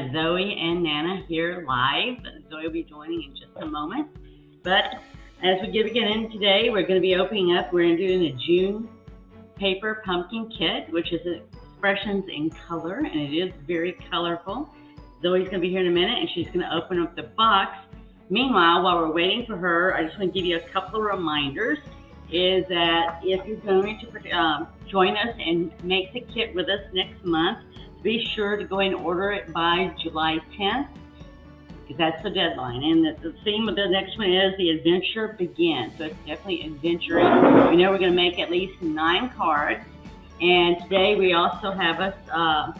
have Zoe and Nana here live. Zoe will be joining in just a moment. But as we get beginning today, we're going to be opening up. We're going to do the June paper pumpkin kit, which is expressions in color, and it is very colorful. Zoe's going to be here in a minute, and she's going to open up the box. Meanwhile, while we're waiting for her, I just want to give you a couple of reminders. Is that if you're going to join us and make the kit with us next month, be sure to go ahead and order it by July 10th, because that's the deadline. And the theme of the next one is the adventure begins. So it's definitely adventuring. We know we're going to make at least 9 cards. And today we also have us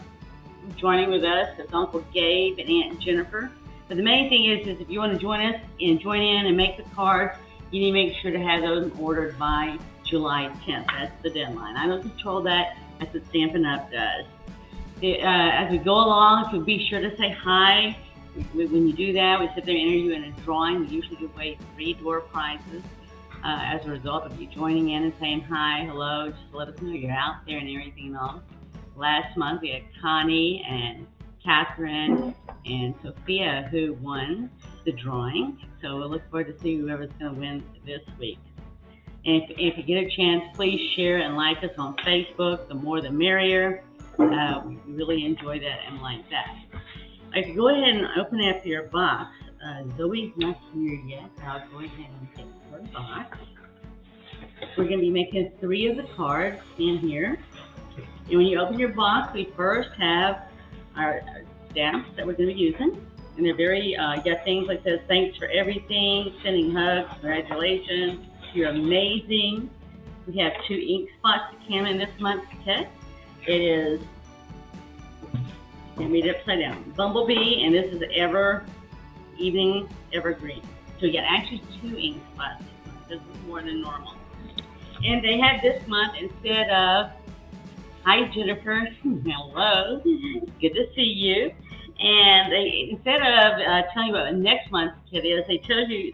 joining with us. It's Uncle Gabe and Aunt Jennifer. But the main thing is if you want to join us and join in and make the cards, you need to make sure to have those ordered by July 10th. That's the deadline. I don't control that. That's what Stampin' Up does. As we go along, so be sure to say hi. When you do that, we sit there and enter you in a drawing. We usually give away 3 door prizes as a result of you joining in and saying hi, hello, just to let us know you're out there and everything and all. Last month, we had Connie and Catherine and Sophia who won the drawing. So we'll look forward to seeing whoever's going to win this week. And if you get a chance, please share and like us on Facebook. The more the merrier. We really enjoy that and like that. If you go ahead and open up your box, Zoe's not here yet. I'll go ahead and take her box. We're going to be making 3 of the cards in here. And when you open your box, we first have our stamps that we're going to be using. And they're very, you got things like this, thanks for everything, sending hugs, congratulations, you're amazing. We have 2 ink spots that came in this month's kit. It is, and read it upside down, Bumblebee, and this is Evening Evergreen. So you got actually 2 ink spots. This is more than normal. And they had this month, instead of, hi Jennifer, hello, good to see you. And they, instead of telling you what next month's kit is, they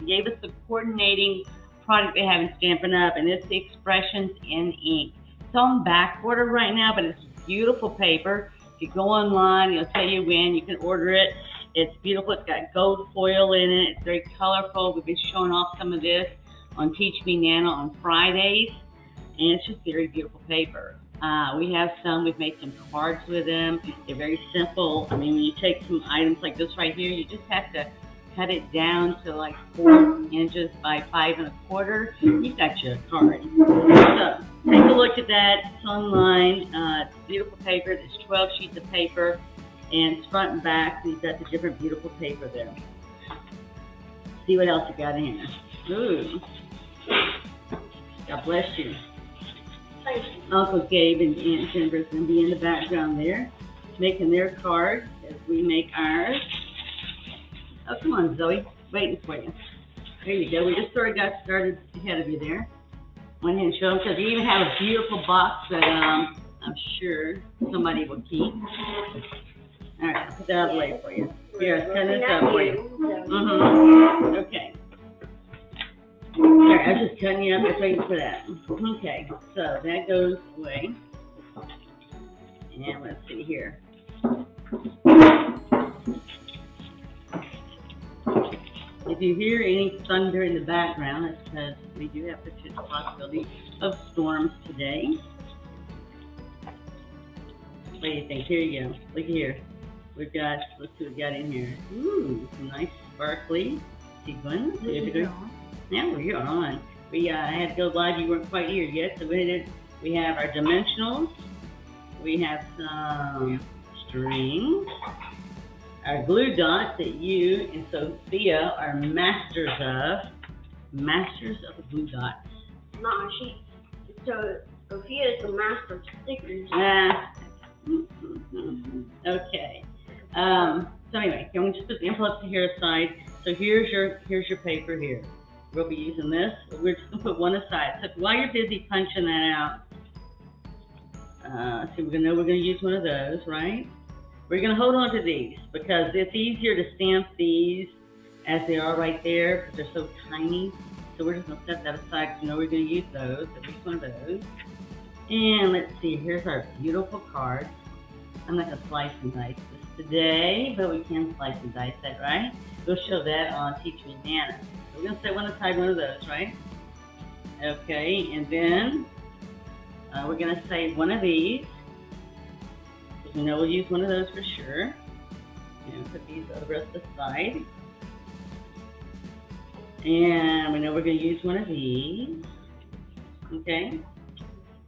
gave us the coordinating product they have in Stampin' Up, and it's the Expressions in Ink. It's on back order right now, but it's beautiful paper. If you go online, it'll tell you when you can order it. It's beautiful. It's got gold foil in it. It's very colorful. We've been showing off some of this on Teach Me Nana on Fridays, and it's just very beautiful paper. We have some, we've made some cards with them. They're very simple. I mean, when you take some items like this right here, you just have to cut it down to like 4 inches by 5 1/4. You've got your card. So take a look at that. It's online. It's beautiful paper. There's 12 sheets of paper, and it's front and back. So you've got the different beautiful paper there. See what else you got in here. Ooh. God bless you. Uncle Gabe and Aunt Jennifer is going to be in the background there, making their cards as we make ours. Oh, come on, Zoe. Waiting for you. There you go. We just sort of got started ahead of you there. Went ahead and show them, because we even have a beautiful box that I'm sure somebody will keep. All right, I'll put that out of the way for you. Here, I'll turn this up for you. Okay. All right, I was just cutting you up. Just waiting for that. Okay, so that goes away. And let's see here. If you hear any thunder in the background, that's because we do have the possibility of storms today. What do you think? Here you go. Look here. We've got, let's see what we got in here. Ooh, some nice sparkly sequins. Now we're on. We had to go live. You weren't quite here yet, so we have our dimensionals. We have some strings. Our glue dots that you and Sophia are masters of the glue dots. No, Sophia is the master of stickers. Okay. So anyway, can we just put the envelopes here aside? So here's your paper here. We'll be using this. We're just gonna put one aside. So while you're busy punching that out, so we're gonna use one of those, right? We're gonna hold on to these because it's easier to stamp these as they are right there because they're so tiny. So we're just gonna set that aside because we know we're gonna use those. So each one of those. And let's see, here's our beautiful card. I'm not going to slice and dice this today, but we can slice and dice that, right? We'll show that on Teach Me Nana. So we're going to set one aside, one of those, right? Okay, and then we're going to save one of these. Because we know we'll use one of those for sure. And put these the rest aside. And we know we're going to use one of these. Okay.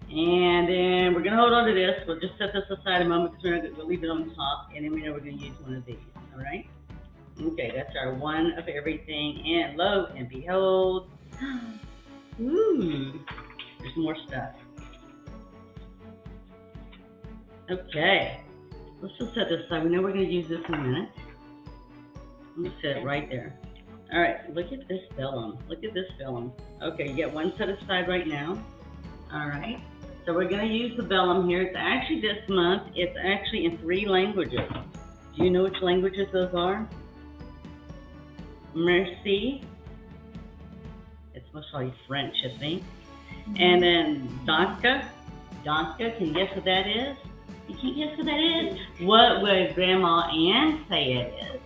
And then we're going to hold on to this. We'll just set this aside a moment because we'll leave it on top. And then we know we're going to use one of these. All right? Okay, that's our one of everything. And lo and behold, ooh, there's more stuff. Okay. Let's just set this aside. We know we're going to use this in a minute. I'm going to set it right there. All right, look at this vellum. Look at this vellum. Okay, you get one set aside right now. All right, so we're going to use the vellum here. It's actually this month, it's actually in 3 languages. Do you know which languages those are? Merci. It's most probably French, I think. And then Danke. Danke, can you guess what that is? You can't guess what that is? What would Grandma Ann say it is?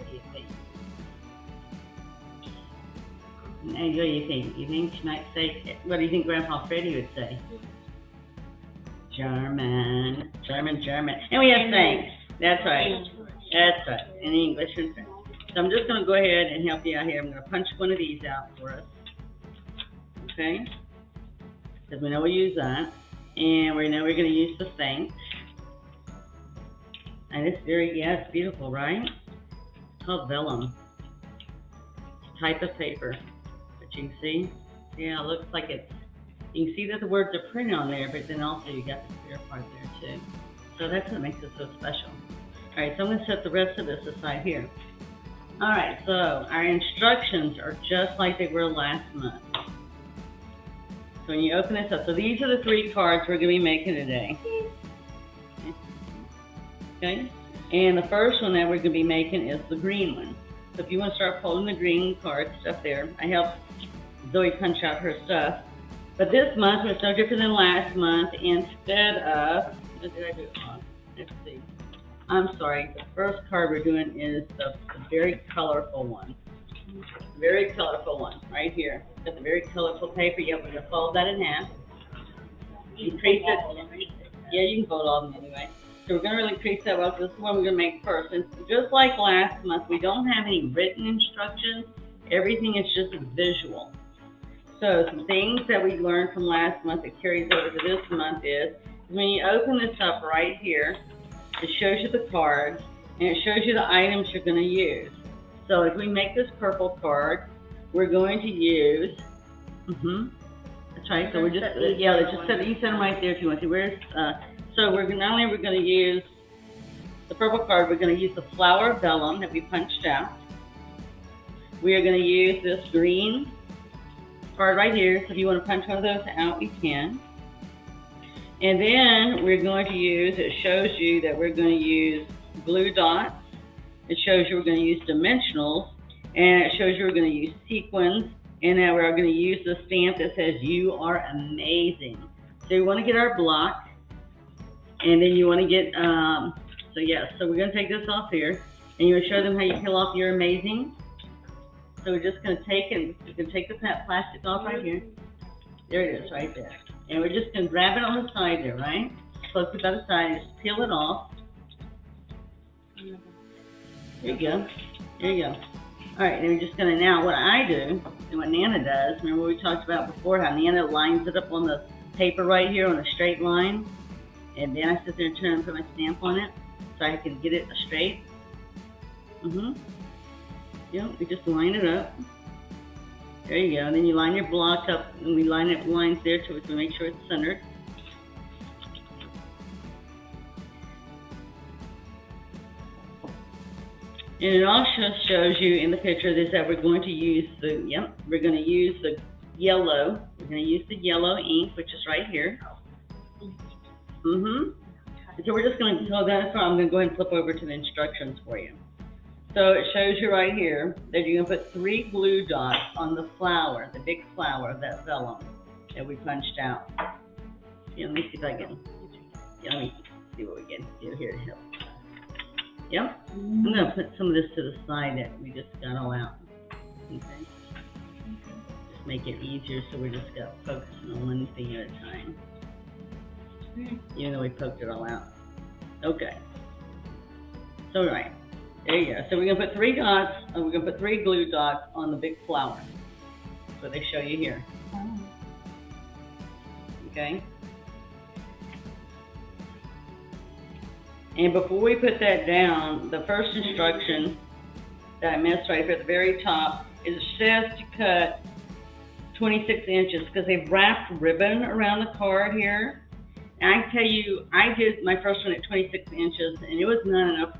And what do you think? You think she might say, what do you think Grandpa Freddie would say? German. And we have thanks. That's right. That's right. In English and French. So I'm just going to go ahead and help you out here. I'm going to punch one of these out for us. Okay? Because we know we'll use that. And we know we're going to use the thanks. And it's it's beautiful, right? It's called vellum. It's a type of paper. You can see, yeah, it looks like it's, you can see that the words are printed on there, but then also you got the clear part there too. So that's what makes it so special. All right, so I'm going to set the rest of this aside here. All right, so our instructions are just like they were last month. So when you open this up, so these are the 3 cards we're going to be making today. Okay, and the first one that we're going to be making is the green one. So if you want to start folding the green card stuff there, I helped Zoe punch out her stuff. But this month was no different than last month. Instead of, what did I do wrong? Let's see. I'm sorry. The first card we're doing is the very colorful one. Very colorful one right here. Got the very colorful paper. Yep, we're going to fold that in half. Increase it. Yeah, you can fold all of them anyway. So we're going to really increase that well. This is the one we're going to make first. And just like last month, we don't have any written instructions. Everything is just visual. So some things that we learned from last month that carries over to this month is when you open this up right here, it shows you the cards and it shows you the items you're going to use. So if we make this purple card, we're going to use, that's right. So we're just, let's just set, you set them right there if you want to. So we're not only we're going to use the purple card, we're going to use the flower vellum that we punched out. We are going to use this green card right here. So if you want to punch one of those out, you can. And then we're going to use, it shows you that we're going to use blue dots. It shows you we're going to use dimensionals. And it shows you we're going to use sequins. And now we're going to use the stamp that says, "You are amazing." So we want to get our block. And then you want to get, so we're going to take this off here. And you're going to show them how you peel off your amazing. So we're just going to take the plastic off right here. There it is, right there. And we're just going to grab it on the side there, right? Close it by the side, just peel it off. There you go. There you go. All right, and we're just going to, now what I do, and what Nana does, remember we talked about before how Nana lines it up on the paper right here on a straight line. And then I sit there and turn and put my stamp on it so I can get it straight. Yep, we just line it up. There you go. And then you line your blocks up, and we line up lines there to make sure it's centered. And it also shows you in the picture this that we're going to use the yellow. We're going to use the yellow ink, which is right here. So we're just going to, I'm going to go ahead and flip over to the instructions for you. So it shows you right here that you're going to put 3 glue dots on the flower, the big flower of that vellum that we punched out. Yeah, let me see if I can, let me see what we can do here to help. Yep. I'm going to put some of this to the side that we just got all out. Okay. Just make it easier so we're just focusing on one thing at a time. Even though we poked it all out. Okay. So right. There you go. So we're going to put 3 dots, and we're going to put 3 glue dots on the big flower. That's what they show you here. Okay. And before we put that down, the first instruction that I missed right here at the very top is it says to cut 26 inches because they've wrapped ribbon around the card here. And I tell you, I did my first one at 26 inches and it was not enough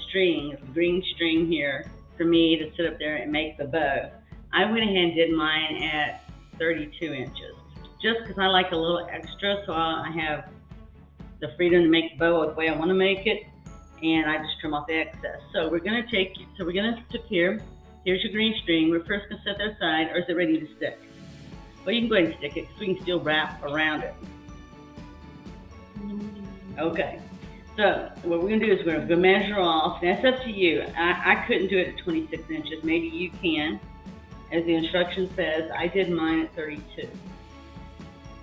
string, green string here for me to sit up there and make the bow. I went ahead and did mine at 32 inches just because I like a little extra, so I have the freedom to make the bow the way I want to make it, and I just trim off the excess. So we're going to take here's your green string. We're first going to set that aside, or is it ready to stick? Well, you can go ahead and stick it because we can still wrap around it. Okay, so what we're going to do is we're going to measure off. That's up to you. I couldn't do it at 26 inches. Maybe you can. As the instruction says, I did mine at 32.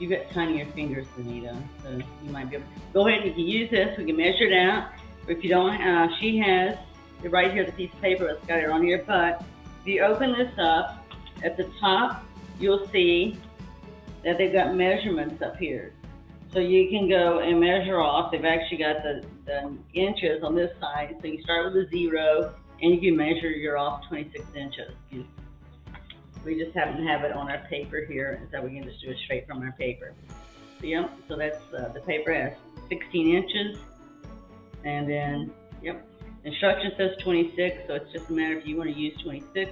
You've got tinier fingers, Anita, so you might be able to. Go ahead and you can use this. We can measure it out. But if you don't, she has right here the piece of paper that's got it on here. But if you open this up, at the top, you'll see that they've got measurements up here. So you can go and measure off. They've actually got the inches on this side. So you start with a 0, and you can measure your off 26 inches. We just happen to have it on our paper here, so we can just do it straight from our paper. So, yep, so that's the paper has 16 inches, and then, yep, instruction says 26, so it's just a matter if you want to use 26,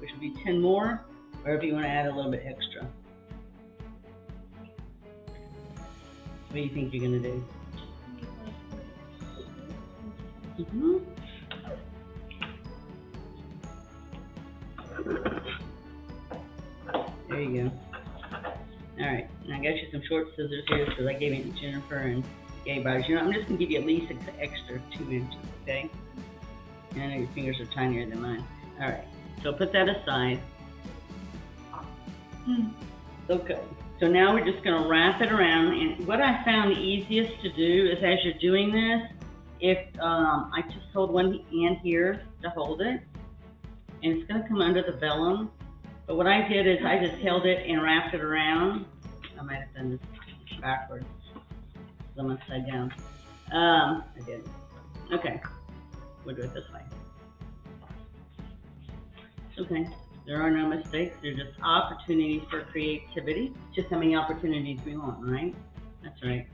which would be 10 more, or if you want to add a little bit extra. What do you think you're going to do? There you go. All right, now I got you some short scissors here because I gave it to Jennifer and Gabe. I'm just going to give you at least an extra 2 inches, okay? And I know your fingers are tinier than mine. All right, so put that aside. Okay, so now we're just going to wrap it around. And what I found easiest to do is as you're doing this, if I just hold one hand here to hold it, and it's going to come under the vellum. But what I did is I just held it and wrapped it around. I might have done this backwards. I'm upside down. I did. Okay. We'll do it this way. Okay. There are no mistakes. They're just opportunities for creativity. Just how many opportunities we want, right? That's right.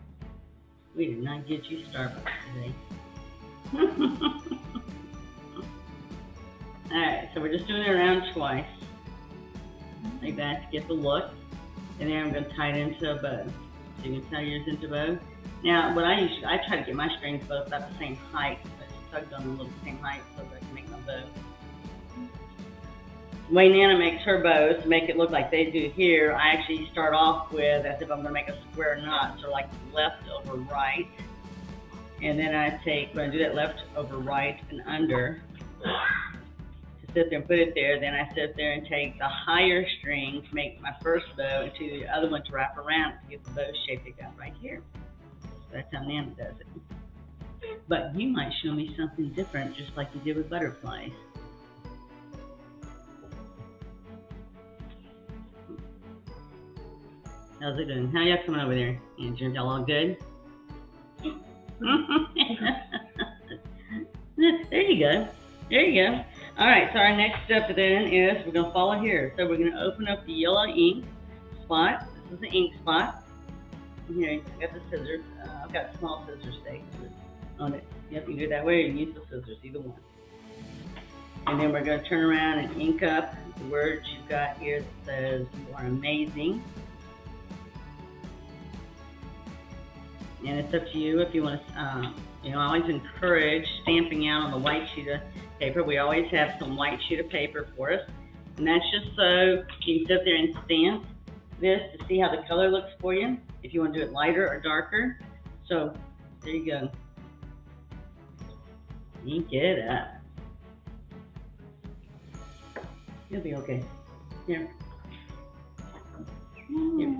We did not get you Starbucks today. Alright, so we're just doing it around twice. Like that to get the look. And then I'm going to tie it into a bow. So you can tie yours into a bow. Now, what I try to get my strings both about the same height. I just tugged on them a little the same height so that I can make my bow. The way Nana makes her bows to make it look like they do here, I actually start off with as if I'm going to make a square knot, so like left over right. And then I take, when I do that left over right and under, sit there and put it there, then I sit there and take the higher string to make my first bow and to the other one to wrap around to get the bow shape they got right here. That's how Nana does it. But you might show me something different, just like you did with butterflies. How's it doing? How y'all coming over there, Andrew? Y'all all good? There you go. There you go. All right, so our next step then is we're going to follow here. So we're going to open up the yellow ink spot. This is the ink spot. Here, I got the scissors. I've got small scissors today on it. Yep, you can do it that way or you can use the scissors, either one. And then we're going to turn around and ink up the words you've got here that says, "You are amazing." And it's up to you if you want to, I always encourage stamping out on the white sheet of paper. We always have some white sheet of paper for us. And that's just so you can sit there and stamp this to see how the color looks for you, if you want to do it lighter or darker. So there you go. Ink it up. You'll be okay. Here. Here.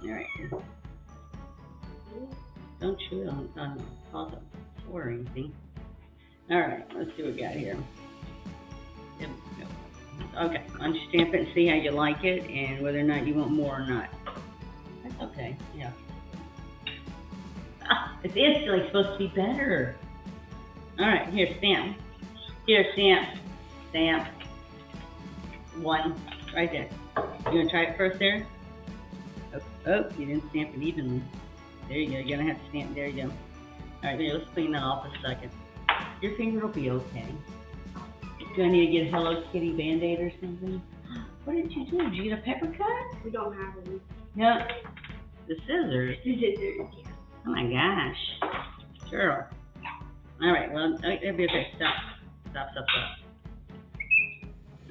All right. Don't chew it on cause a sore or anything. All right, let's see what we got here. Yep. Okay, why don't you stamp it and see how you like it and whether or not you want more or not. That's okay, yeah. Ah, it's instantly supposed to be better. All right, here, stamp. Here, stamp. Stamp. One, right there. You want to try it first there? Oh, you didn't stamp it evenly. There you go, you're going to have to stamp, there you go. All right, here, let's clean that off a second. Your finger will be okay. Do I need to get a Hello Kitty Band-Aid or something? What did you do? Did you get a pepper cut? We don't have any. No. The scissors? The scissors, yeah. Oh my gosh. Sure. All right, well, that'll be okay. Stop.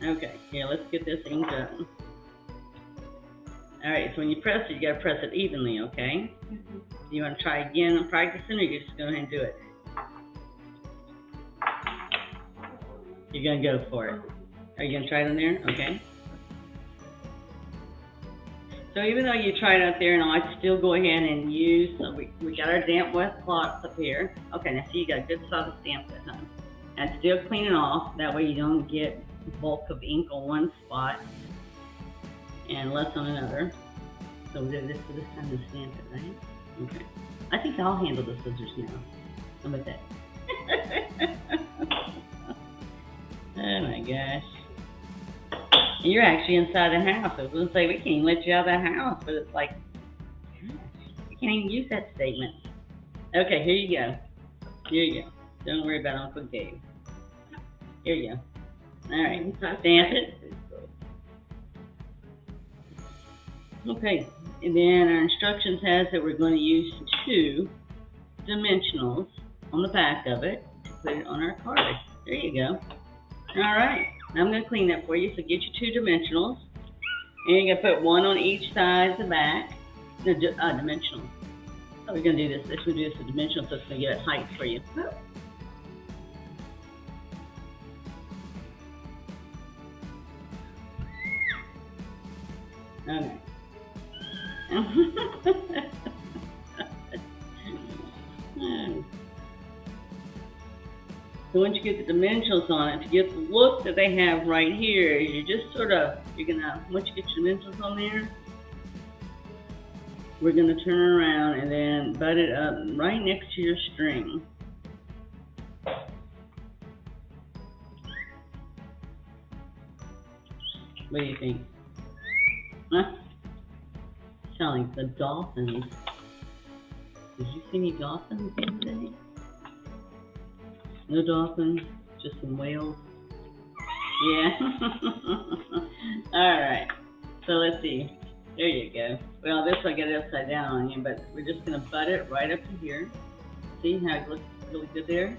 Okay, here, let's get this ink up. All right, so when you press it, you got to press it evenly, okay? Mm-hmm. You want to try again on practicing, or you just go ahead and do it? You're going to go for it. Are you going to try it on there? Okay. So even though you tried out there and all, I'd still go ahead and use, so we got our damp wet cloths up here. Okay, now see, you got a good solid stamp this time. And still clean it off, that way you don't get bulk of ink on one spot and less on another. So we did this for this time to stamp it, right? Okay. I think I'll handle the scissors now. How about that? Oh my gosh. And you're actually inside the house. I was going to say, we can't even let you out of the house, but it's like, gosh, we can't even use that statement. Okay, here you go. Here you go. Don't worry about Uncle Gabe. Here you go. All right, stamp it. Okay, and then our instructions has that we're going to use 2 dimensionals on the back of it to put it on our card. There you go. All right, now I'm going to clean that for you. So get your 2 dimensionals, and you're going to put 1 on each side of the back. No, dimensional. So we're going to do this. We'll do this a dimensional, so it's going to give it height for you. Okay. So once you get the dimensionals on it, to get the look that they have right here, you just sort of, once you get your dimensionals on there, we're going to turn around and then butt it up right next to your string. What do you think? Huh? Sound like the dolphins. Did you see any dolphins the other day? No dolphins, just some whales. Yeah. All right. So let's see. There you go. Well, this will get it upside down on you, but we're just going to butt it right up to here. See how it looks really good there?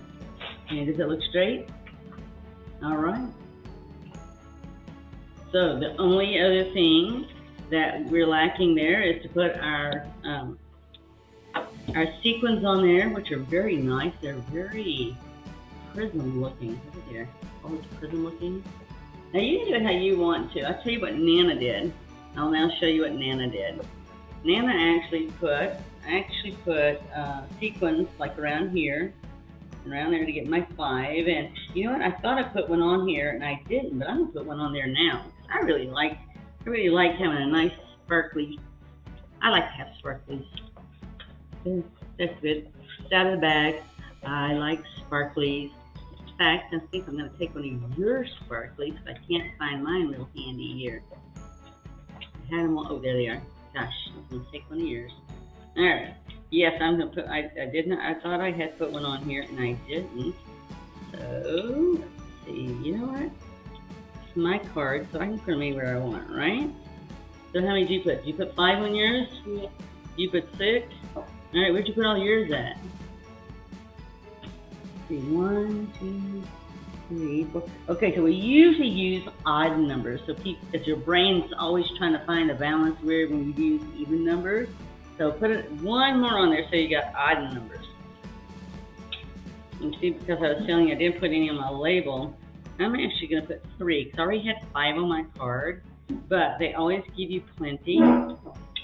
And does it look straight? All right. So the only other thing that we're lacking there is to put our sequins on there, which are very nice. They're very prism looking. Look at there. Oh, it's prism looking. Now you can do it how you want to. I'll tell you what Nana did. I'll now show you what Nana did. Nana actually put sequins like around here, around there to get my 5. And you know what? I thought I put one on here and I didn't, but I'm gonna put one on there now. I really like having a nice sparkly. I like to have sparklies. That's good. It's out of the bag. I like sparklies. In fact, I think I'm going to take one of your sparklies. I can't find mine real handy here. I had them all. Oh, there they are. Gosh, I was going to take one of yours. All right. Yes, I'm going to put. I didn't. I thought I had put one on here, and I didn't. So let's see. You know what? It's my card, so I can put me where I want, right? So how many did you put? Did you put 5 on yours? Yeah. You put 6? All right. Where'd you put all yours at? 1, 2, 3, 4. Okay, so we usually use odd numbers. So because your brain's always trying to find a balance where when you use even numbers. So put 1 more on there so you got odd numbers. And see, because I was telling you I didn't put any on my label, I'm actually going to put 3 because I already had 5 on my card, but they always give you plenty.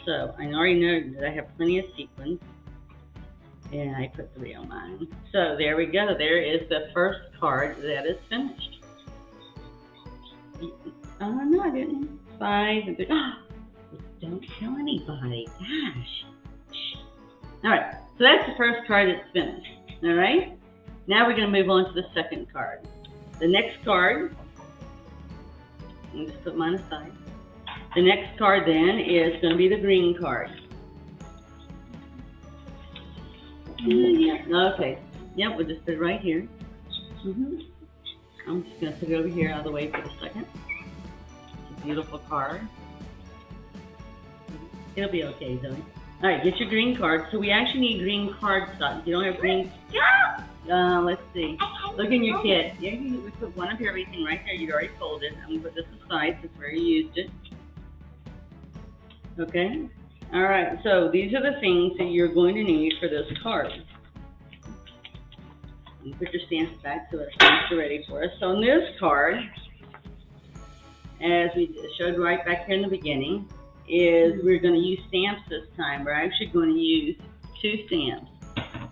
So I already know that I have plenty of sequins, and I put 3 on mine. So there we go. There is the first card that is finished. No, I didn't. 5 and 3. Don't tell anybody. Gosh. All right. So that's the first card that's finished. All right. Now we're going to move on to the second card. The next card, let me just put mine aside. The next card then is going to be the green card. Yeah. Okay. Yep, we'll just put it right here. I'm just going to put it over here out of the way for a second. It's a beautiful card. It'll be okay, Zoe. All right, get your green card. So we actually need green cardstock. If you don't have green, let's see. Look in your kit. Yeah, we put one of everything right there. You already folded. I'm gonna put this aside since we already used it. Okay. All right. So these are the things that you're going to need for this card. You put your stamps back so our stamps are ready for us. So on this card, as we showed right back here in the beginning, is we're going to use stamps this time. We're actually going to use 2 stamps.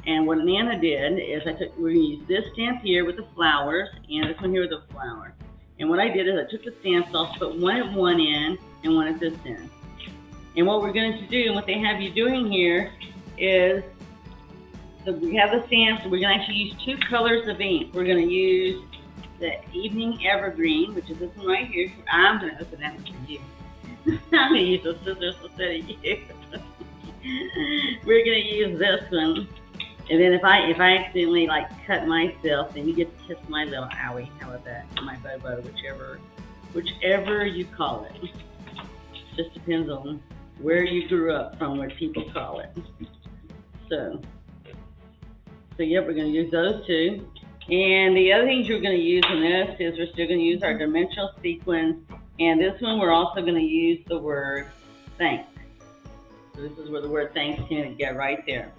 And what Nana did is we're going to use this stamp here with the flowers and this one here with the flower. And what I did is I took the stamps off, put one at one end and one at this end. And what we're going to do and what they have you doing here is, so we have the stamps, and we're going to actually use 2 colors of ink. We're going to use the Evening Evergreen, which is this one right here. I'm going to open that one for you. I'm going to use the scissors instead of you. We're going to use this one. And then if I accidentally like cut myself, then you get to kiss my little owie. How about that? My bobo, whichever you call it. Just depends on where you grew up from, what people call it. So yep, we're going to use those 2. And the other things you're going to use in this is we're still going to use our dimensional sequins. And this one, we're also going to use the word thanks. So this is where the word thanks is going to get right there.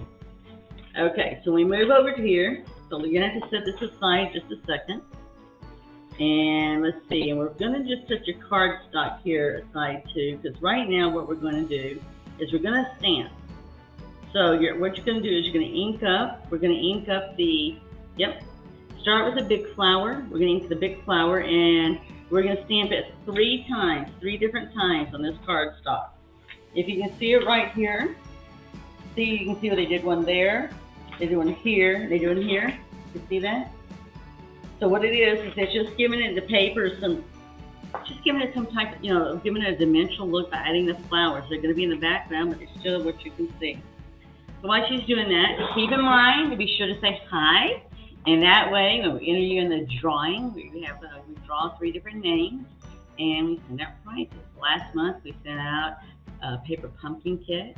Okay, so we move over to here. So we're going to have to set this aside just a second. And let's see, and we're going to just set your cardstock here aside too, because right now what we're going to do is we're going to stamp. So what you're going to do is you're going to ink up. We're going to ink up start with a big flower. We're going to ink the big flower, and we're going to stamp it 3 times, 3 different times on this cardstock. If you can see it right here, you can see where they did one there, they did one here, they did one here. You see that? So what it is it's just giving it the paper some type of, giving it a dimensional look by adding the flowers. They're going to be in the background, but it's still what you can see. So while she's doing that, keep in mind to be sure to say hi. And that way, when we enter you in the drawing, we draw 3 different names, and we send out prizes. Last month, we sent out a paper pumpkin kit,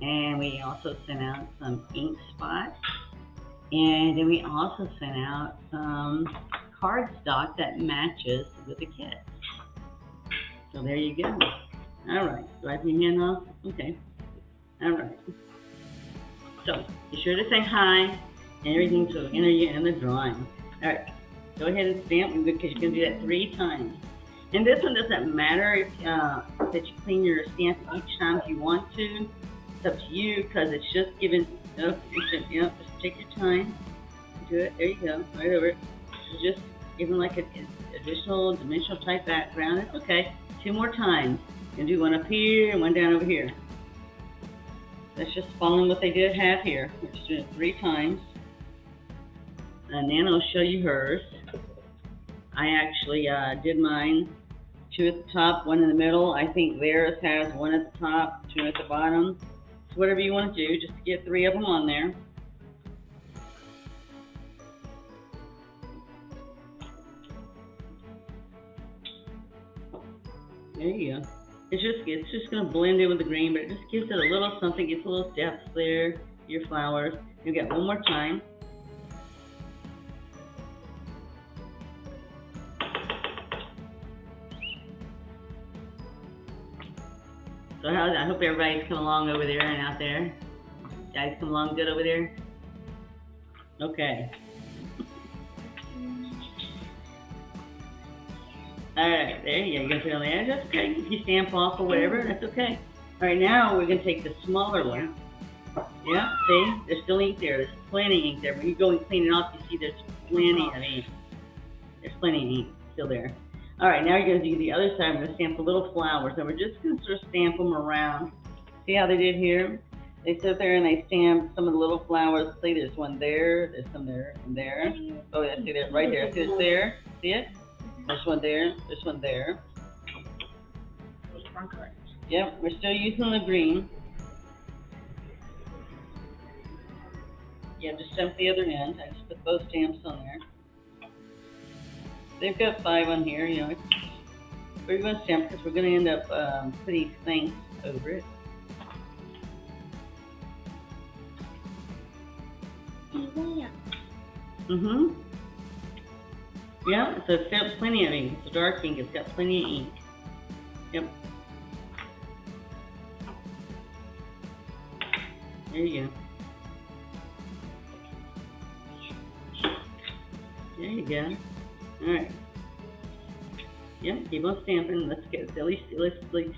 and we also sent out some ink spots, and then we also sent out some cardstock that matches with the kit. So there you go. All right. Do I have your hand off? Okay. All right. So be sure to say hi. Everything to enter you in the drawing. All right, go ahead and stamp because you can do that 3 times. And this one doesn't matter if that you clean your stamp each time you want to. It's up to you because it's just giving. Just take your time. Do it. There you go. Right over it. It's just giving like an additional dimensional type background. It's okay. 2 more times. You can do one up here and one down over here. That's just following what they did have here. We're just doing it 3 times. Nana will show you hers. I actually did mine 2 at the top, 1 in the middle. I think theirs has 1 at the top, 2 at the bottom. So whatever you want to do, just to get 3 of them on there. There you go. It's just going to blend in with the green, but it just gives it a little something, gets a little depth there, your flowers. You'll get one more time. So I hope everybody's come along over there and out there. Guys come along good over there? Okay. All right, there you go. You can put it on the edge. That's okay. If you stamp off or whatever, that's okay. All right, now we're gonna take the smaller one. Yeah, see, there's still ink there. There's plenty of ink there. When you go and clean it off, you see there's plenty of ink. There's plenty of ink still there. All right, now you're gonna do the other side. I'm gonna stamp the little flowers, and we're just gonna sort of stamp them around. See how they did here? They sit there and they stamp some of the little flowers. See, there's one there. There's some there and there. Oh, yeah, see that right there. See it's there. See it? There's one there. There's one there. Yep, we're still using the green. Yeah, just stamp the other end. I just put both stamps on there. They've got 5 on here, you know. We're going to stamp because we're going to end up putting things over it. Mm-hmm. Yeah, so it's got plenty of ink. It's a dark ink. It's got plenty of ink. Yep. There you go. There you go. All right. Yep, keep on stamping. Let's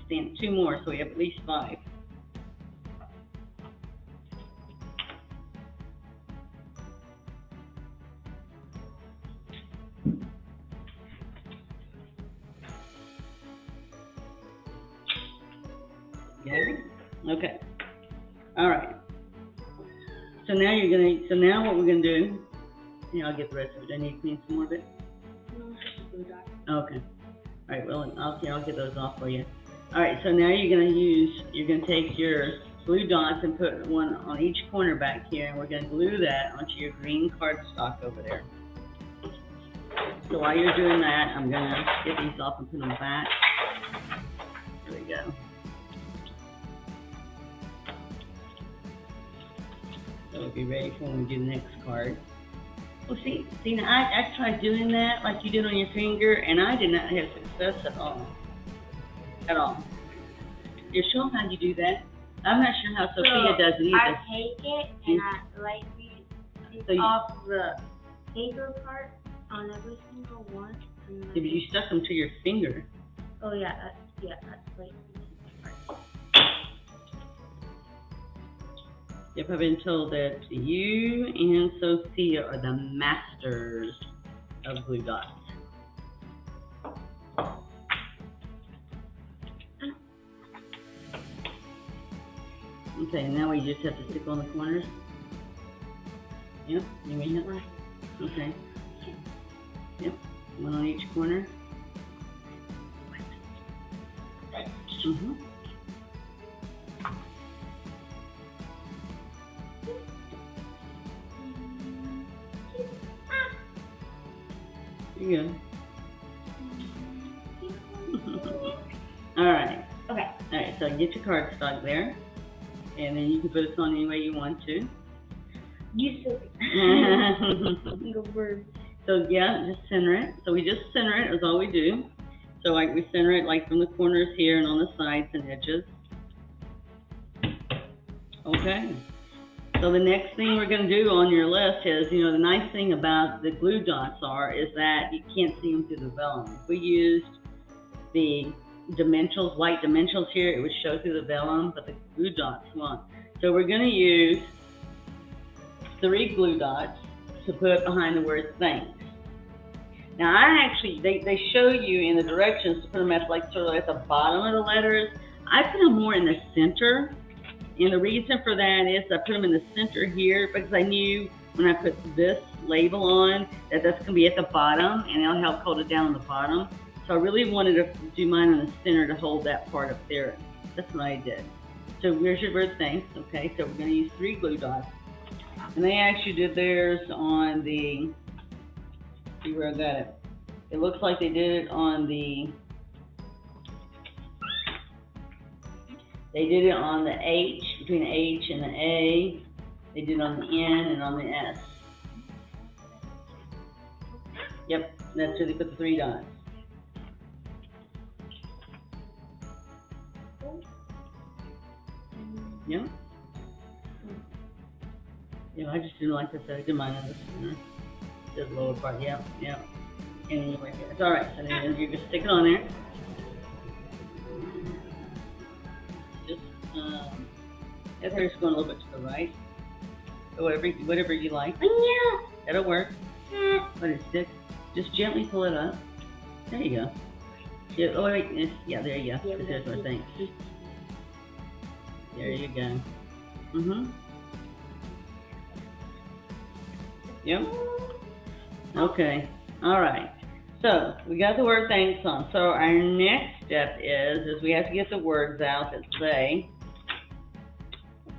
stamp 2 more so we have at least 5. Okay. All right. So now now what we're gonna do? Yeah, I'll get the rest of it. I need to clean some more of it. Okay. All right. Well, I'll get those off for you. All right. So now you're gonna take your glue dots and put one on each corner back here, and we're gonna glue that onto your green cardstock over there. So while you're doing that, I'm gonna get these off and put them back. There we go. So we'll be ready for when we do the next card. Well, see, now I tried doing that like you did on your finger, and I did not have success at all. At all. You're sure how you do that? I'm not sure how Sophia does it either. I take it and I lightly take off the paper part on every single one. Yeah, but you stuck them to your finger. Oh yeah, that's like. Yep, I've been told that you and Sophia are the masters of glue dots. Okay, now we just have to stick on the corners. Yep, you mean it? Okay. Yep, one on each corner. Mm-hmm. There you go. All right. Okay. All right, so get your cardstock there, and then you can put it on any way you want to. You silly. So yeah, just center it. So we just center it is all we do. So like we center it like from the corners here and on the sides and edges. Okay. So the next thing we're going to do on your list is, you know, the nice thing about the glue dots is that you can't see them through the vellum. If we used the dimensionals, white dimensionals here, it would show through the vellum, but the glue dots won't. So we're going to use 3 glue dots to put behind the word thanks. Now they show you in the directions to put them at like sort of at the bottom of the letters. I put them more in the center. And the reason for that is I put them in the center here because I knew when I put this label on that that's going to be at the bottom and it'll help hold it down on the bottom. So I really wanted to do mine in the center to hold that part up there. That's what I did. So here's your word thanks. Okay, so we're going to use 3 glue dots. And they actually did theirs on the, see where I got it. It looks like they did it on the, they did it on the H, between the H and the A. They did it on the N and on the S. Yep, that's where they put the 3 dots. Yep. Yeah, I just didn't like this. I did mine in the center. Did the lower part, yeah. And like this. All right, so then you just stick it on there. Just, that hair's going a little bit to the right. So whatever you like. Yeah. That'll work. Let it stick. Just gently pull it up. There you go. Yeah, oh wait, yeah, there you go. Yeah, That's what I think. There you go. Mhm. Yep. Okay. All right. So we got the word thanks on. So our next step is we have to get the words out that say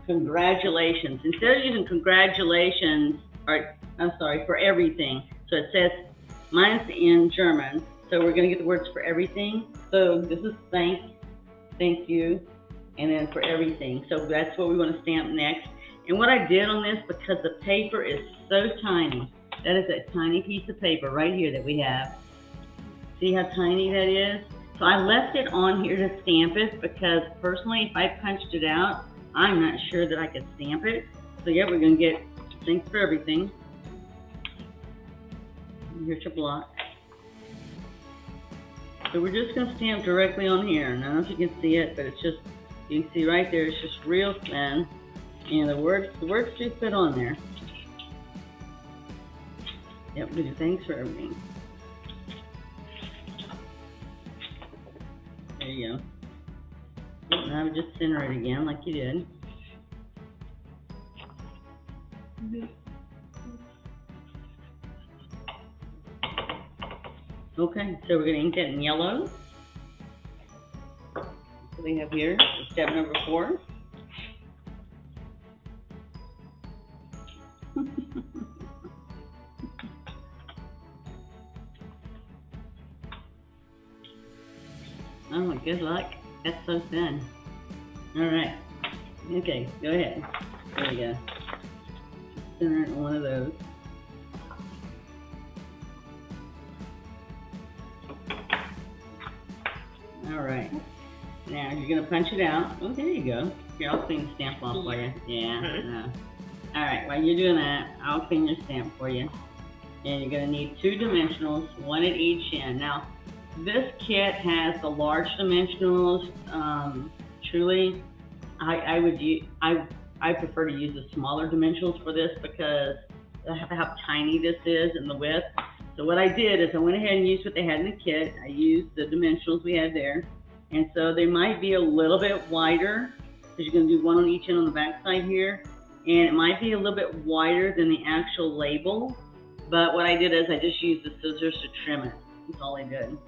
congratulations. Instead of using congratulations, or I'm sorry, for everything. So it says mine's in German. So we're going to get the words for everything. So this is thank you, and then for everything. So that's what we want to stamp next. And what I did on this, because the paper is so tiny, that is a tiny piece of paper right here that we have. See how tiny that is? So I left it on here to stamp it because personally, if I punched it out, I'm not sure that I could stamp it. So yeah, we're going to get thanks for everything. Here's your block. So we're just going to stamp directly on here. And I don't know if you can see it, but it's just, you can see right there, it's just real thin. And the words do fit on there. Yep, we do thanks for everything. There you go. Yep, now we just center it again like you did. Okay, so we're going to ink that in yellow. So we have here step number 4. Oh, good luck. That's so thin. All right. Okay, go ahead. There we go. Center it in one of those. All right. Now you're gonna punch it out. Oh, there you go. Here, I'll clean the stamp off for you. Yeah. All right. While you're doing that, I'll clean your stamp for you. And you're gonna need 2 dimensionals, 1 at each end. Now, this kit has the large dimensionals. Truly, I prefer to use the smaller dimensionals for this because of how tiny this is and the width. So what I did is I went ahead and used what they had in the kit. I used the dimensionals we had there. And so they might be a little bit wider because you're going to do 1 on each end on the back side here. And it might be a little bit wider than the actual label. But what I did is I just used the scissors to trim it. That's all I did.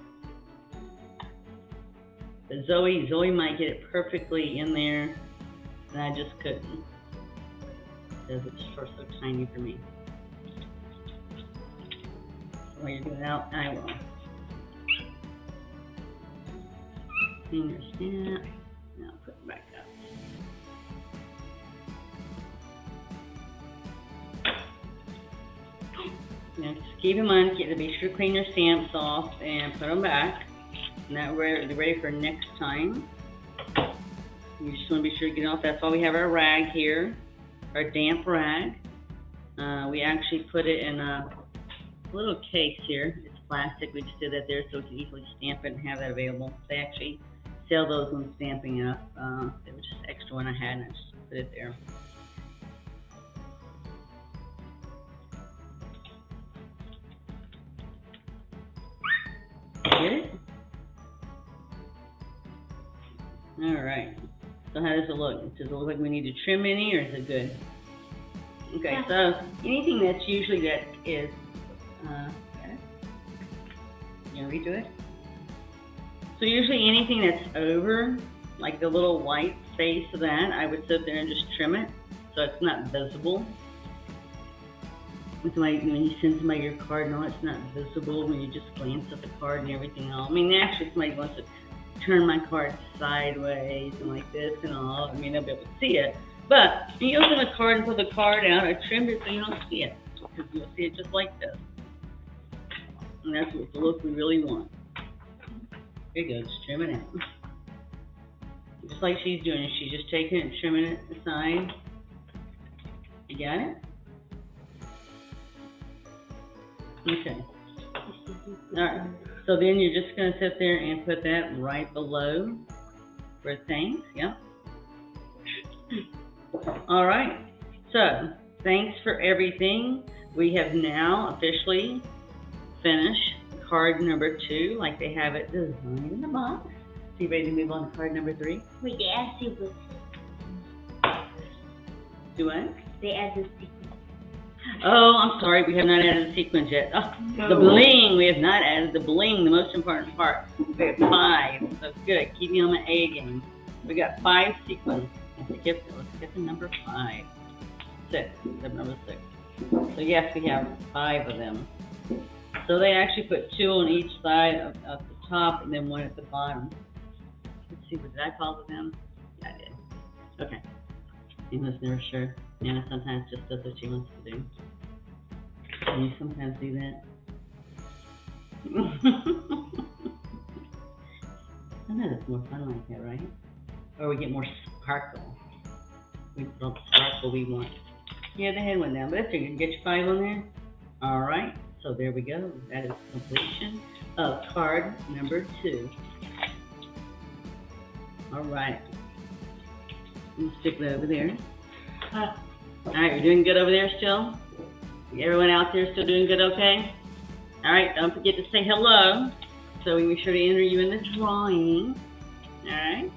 But Zoe might get it perfectly in there, and I just couldn't because it's so tiny for me. While you're doing it out, I will. Clean your stamp. Now put it back up. Now just keep in mind, be sure to clean your stamps off and put them back. Now we're ready for next time. You just want to be sure to get it off. That's why we have our rag here, our damp rag. We actually put it in a little case here. It's plastic. We just did that there so we can easily stamp it and have that available. They actually sell those when Stamping Up. It was just extra one I had and I just put it there. Get it? Alright, so how does it look? Does it look like we need to trim any, or is it good? Okay, yeah. So anything that's usually that is, okay. You want to redo it? So usually anything that's over, like the little white face of that, I would sit there and just trim it so it's not visible. When you send somebody your card and all, it's not visible when you just glance at the card and everything else. I mean, actually somebody wants to turn my card sideways and like this and all. I mean, they'll be able to see it. But when you open the card and pull the card out, I trimmed it so you don't see it. Because you'll see it just like this. And that's what the look we really want. There you go, just trim it out. Just like she's doing it. She's just taking it and trimming it aside. You got it? Okay. Alright, so then you're just going to sit there and put that right below where thanks, yeah. Alright, so thanks for everything. We have now officially finished card number 2, like they have it designed in the box. So you ready to move on to card number 3? Wait, they add sequence. Do what? They add the sequence. Oh, I'm sorry, we have not added the sequence yet. Oh, the bling, we have not added the bling, the most important part. We have 5, so good, keep me on my A game. We got 5 sequins. Let's get to number 5. 6, number 6. So yes, we have 5 of them. So they actually put 2 on each side of the top and then 1 at the bottom. Let's see, did I follow them? Yeah, I did. Okay. Nana's never sure. Nana sometimes just does what she wants to do. Can you sometimes do that? Sometimes it's more fun like that, right? Or we get more sparkle. We put all the sparkle we want. Yeah, the head went down, but that's okay. You can get your 5 on there. Alright, so there we go. That is completion of card number 2. Alright. Let's stick that over there. Alright, you're doing good over there still? Everyone out there still doing good okay? Alright, don't forget to say hello. So we make sure to enter you in the drawing. Alright.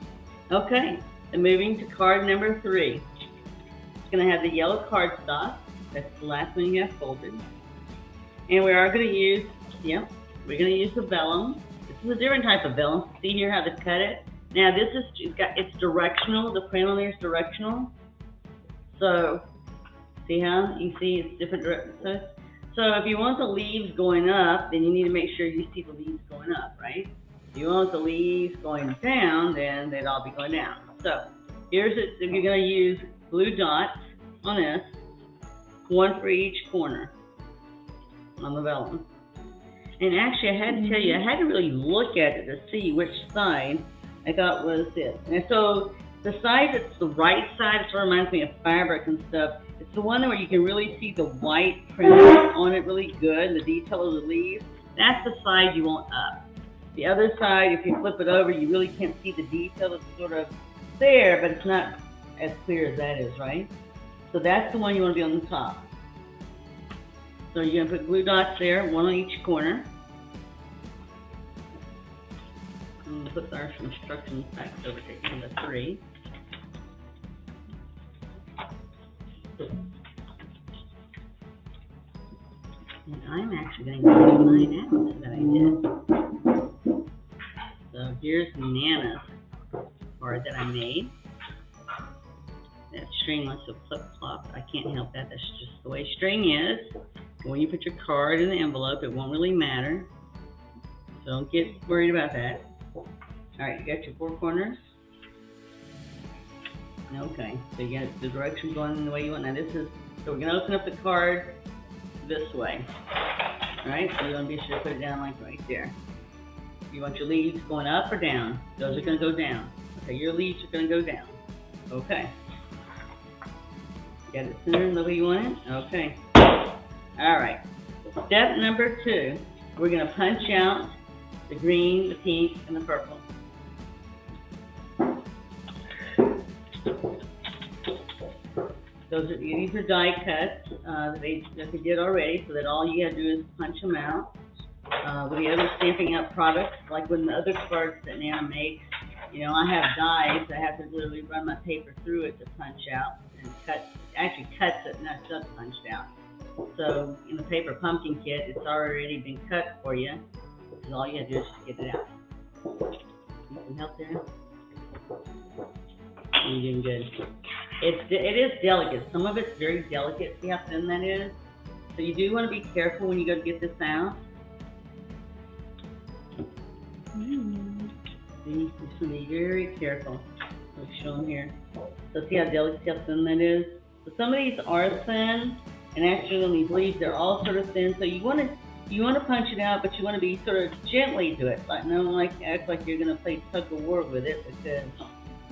Okay, and moving to card number 3. It's going to have the yellow cardstock. That's the last one you have folded. And we are going to use, we're going to use the vellum. This is a different type of vellum. See here how to cut it? Now this is, it's directional. The print on there is directional. So, see how? You see it's different directions. So if you want the leaves going up, then you need to make sure you see the leaves going up, right? If you want the leaves going down, then they'd all be going down. So here's it. If you're going to use blue dots on this, 1 for each corner on the vellum. And actually, I had to tell you, I had to really look at it to see which side I thought was it. And so the side that's the right side, it sort of reminds me of fabric and stuff. It's the one where you can really see the white print on it really good, the detail of the leaves. That's the side you want up. The other side, if you flip it over, you really can't see the detail. It's sort of there, but it's not as clear as that is, right? So that's the one you want to be on the top. So you're going to put glue dots there, 1 on each corner. I'm going to put our instructions back over to number 3. And I'm actually going to get mine out that I did. So here's Nana's card that I made. That string wants to flip-flop. I can't help that. That's just the way string is. When you put your card in the envelope, it won't really matter. So don't get worried about that. Alright, you got your 4 corners? Okay, so you got the direction going the way you want. Now this is, so we're going to open up the card this way. Alright, so you want to be sure to put it down like right there. You want your leaves going up or down? Those are going to go down. Okay, your leaves are going to go down. Okay. Got it centered the way you want it? Okay. Alright. Step number 2, we're going to punch out the green, the pink, and the purple. These are die cuts that they did already, so that all you have to do is punch them out. With the other Stampin' Up products, like when the other cards that Nana makes, you know, I have dies, I have to literally run my paper through it to punch out and cut. Actually cuts it, not just punched out. So in the paper pumpkin kit, it's already been cut for you. Because all you have to do is just get it out. Need some help there? You're doing good. It is delicate. Some of it's very delicate. See how thin that is? So you do want to be careful when you go to get this out. You just want to be very careful. I'll show them here. So see how delicate, how thin that is? So some of these are thin, and actually on these leaves they're all sort of thin. So you want to punch it out, but you want to be sort of gently do it. Like act like you're going to play tug of war with it, because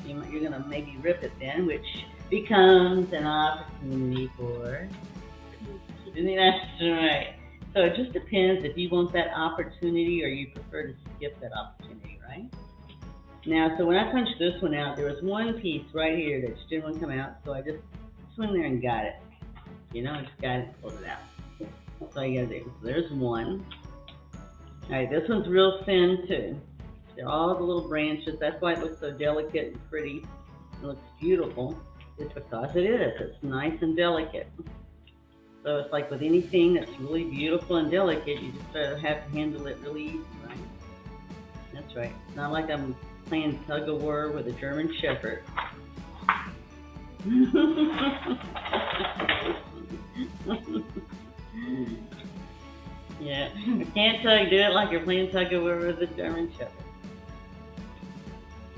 you're going to maybe rip it then, which becomes an opportunity for. That's right. So it just depends if you want that opportunity or you prefer to skip that opportunity, right? Now, so when I punched this one out, there was one piece right here that just didn't want to come out, so I just went there and got it. I just got it and pulled it out. That's all you gotta do. So there's one. Alright, this one's real thin too. They're all the little branches. That's why it looks so delicate and pretty. It looks beautiful. It's because it is. It's nice and delicate. So it's like with anything that's really beautiful and delicate, you just sort of have to handle it really easy, right? That's right. It's not like I'm playing tug of war with a German Shepherd. Yeah, I can't do it like you're playing tug of war with a German Shepherd.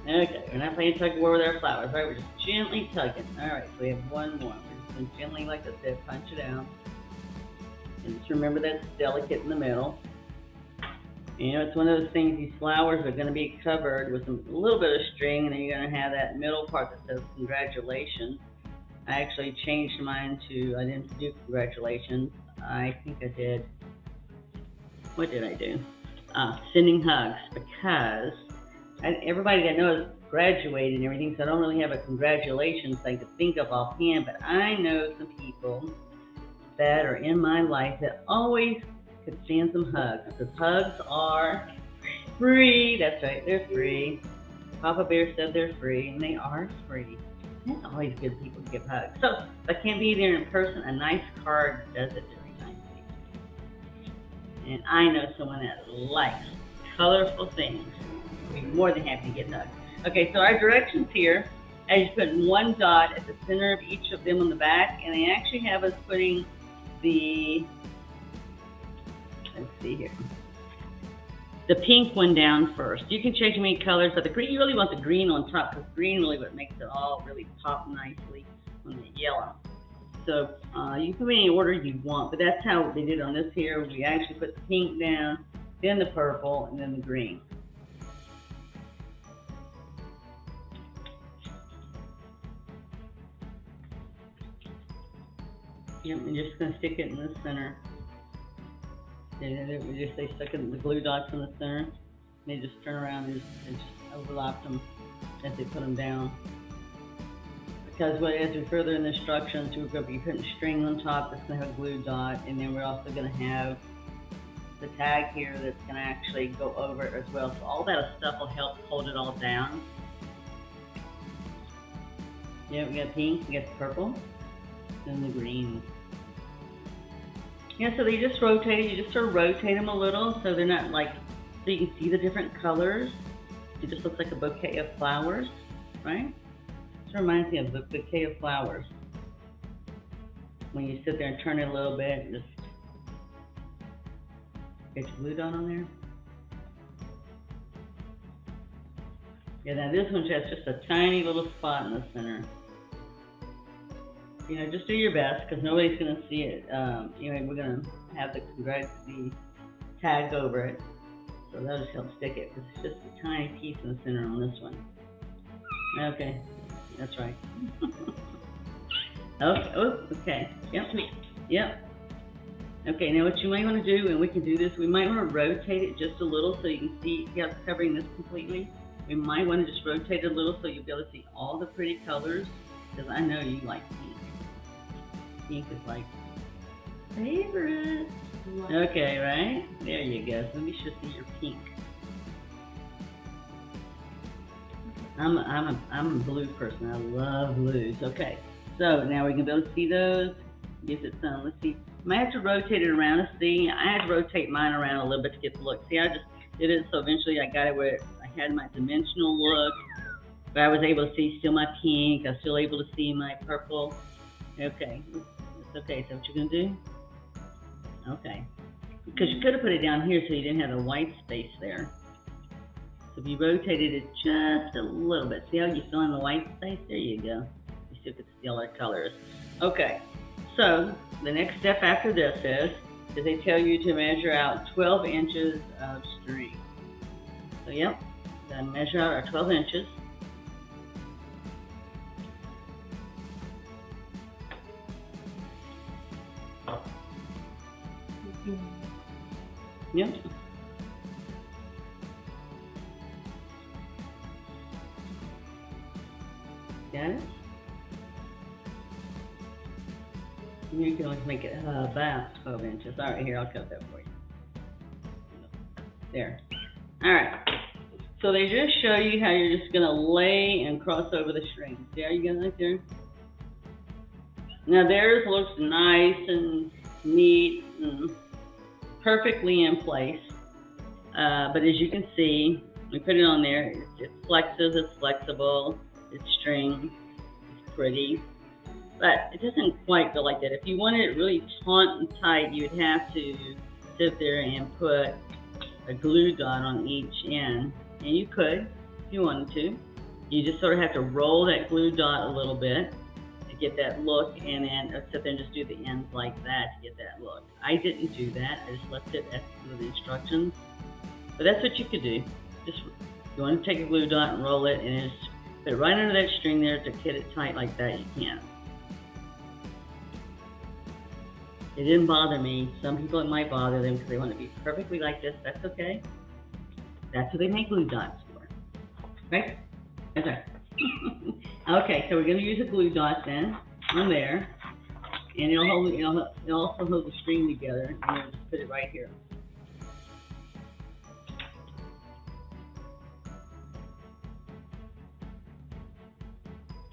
Okay, we're not playing tug of war with our flowers, right? We're just gently tugging. Alright, so we have one more. We're just going to gently, like I said, punch it out. And just remember that it's delicate in the middle. It's one of those things, these flowers are going to be covered with a little bit of string, and then you're going to have that middle part that says congratulations. I actually changed mine to, I didn't do congratulations. I think I did, what did I do? Sending hugs, because everybody that knows graduated and everything, so I don't really have a congratulations thing to think of offhand, but I know some people that are in my life that always could stand some hugs, because hugs are free. That's right, they're free. Papa Bear said they're free, and they are free. It's always good people to give hugs. So if I can't be there in person, a nice card does it very nicely. And I know someone that likes colorful things. I'd be more than happy to get hugs. Okay, so our directions here, as you put one dot at the center of each of them on the back, and they actually have us putting the, let's see here, the pink one down first. You can change many colors, but the green, you really want the green on top, because green really what makes it all really pop nicely on the yellow. So you can put any order you want, but that's how they did on this here. We actually put the pink down, then the purple, and then the green. Yep, I'm just going to stick it in the center. They stuck it in the glue dots in the center. They just turn around and just overlap them as they put them down. Because as we further in the instructions, we're going to be putting string on top that's going to have a glue dot, and then we're also going to have the tag here that's going to actually go over it as well. So all that stuff will help hold it all down. Yeah, we got pink, we got the purple, and the green. Yeah, so they just rotate it. You just sort of rotate them a little so they're not like, so you can see the different colors. It just looks like a bouquet of flowers, right? It reminds me of a bouquet of flowers. When you sit there and turn it a little bit, just get your glue dot on there. Yeah, now this one has just a tiny little spot in the center. Just do your best, because nobody's going to see it. We're going to have the tag over it. So that'll just help stick it, because it's just a tiny piece in the center on this one. Okay, that's right. Okay. Yep. Okay, now what you might want to do, and we can do this, we might want to rotate it just a little so you can see how it's covering this completely. We might want to just rotate it a little so you'll be able to see all the pretty colors, because I know you like pink. Pink is like favorite. Okay, right? There you go. So let me just see your pink. I'm a blue person. I love blues. Okay, so now we can be able to see those. Gives it some. Let's see. I might have to rotate it around to see. I had to rotate mine around a little bit to get the look. See, I just did it so eventually I got it where I had my dimensional look, but I was able to see still my pink. I was still able to see my purple. Okay. Okay, so what you're going to do? Okay. Because you could have put it down here so you didn't have the white space there. So if you rotated it just a little bit, see how you fill in the white space? There you go. You still get to see all our colors. Okay, so the next step after this is they tell you to measure out 12 inches of string. So yep, then measure out our 12 inches. Yep. Got it? You can always make it about 12 inches. All right, here, I'll cut that for you. There. All right. So they just show you how you're just going to lay and cross over the string. See how you got it right there? Now theirs looks nice and neat and perfectly in place. But as you can see, we put it on there. It flexes, it's flexible, it's string, it's pretty. But it doesn't quite go like that. If you wanted it really taut and tight, you'd have to sit there and put a glue dot on each end. And you could, if you wanted to. You just sort of have to roll that glue dot a little bit to get that look, and then sit there and just do the ends like that to get that look. I didn't do that. I just left it as per the instructions. But that's what you could do. Just, you want to take a glue dot and roll it, and just put it right under that string there to get it tight like that. You can. It didn't bother me. Some people it might bother them because they want it to be perfectly like this. That's okay. That's what they make glue dots for. Right? Okay. Okay, so we're going to use a glue dot then on there. And it'll also hold the string together. And we'll just put it right here.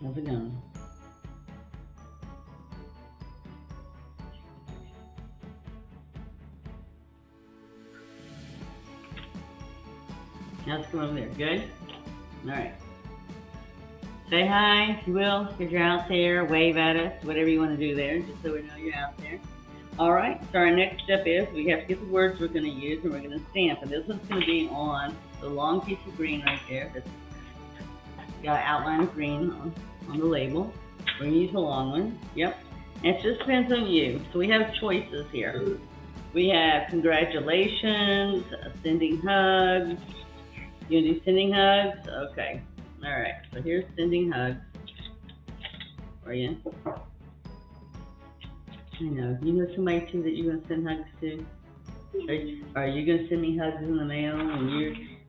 How's it going? How's it going over there? Good? Alright. Say hi, if you will, if you're out there. Wave at us, whatever you want to do there, just so we know you're out there. Alright, so our next step is we have to get the words we're going to use and we're going to stamp. And this one's going to be on the long piece of green right there. That's got an outline of green on the label. We're going to use the long one. Yep. And it just depends on you. So we have choices here. We have congratulations, sending hugs. You want to do sending hugs? Okay. All right. So here's sending hugs for you. I know. You know somebody too that you're going to send hugs to? Are you going to send me hugs in the mail?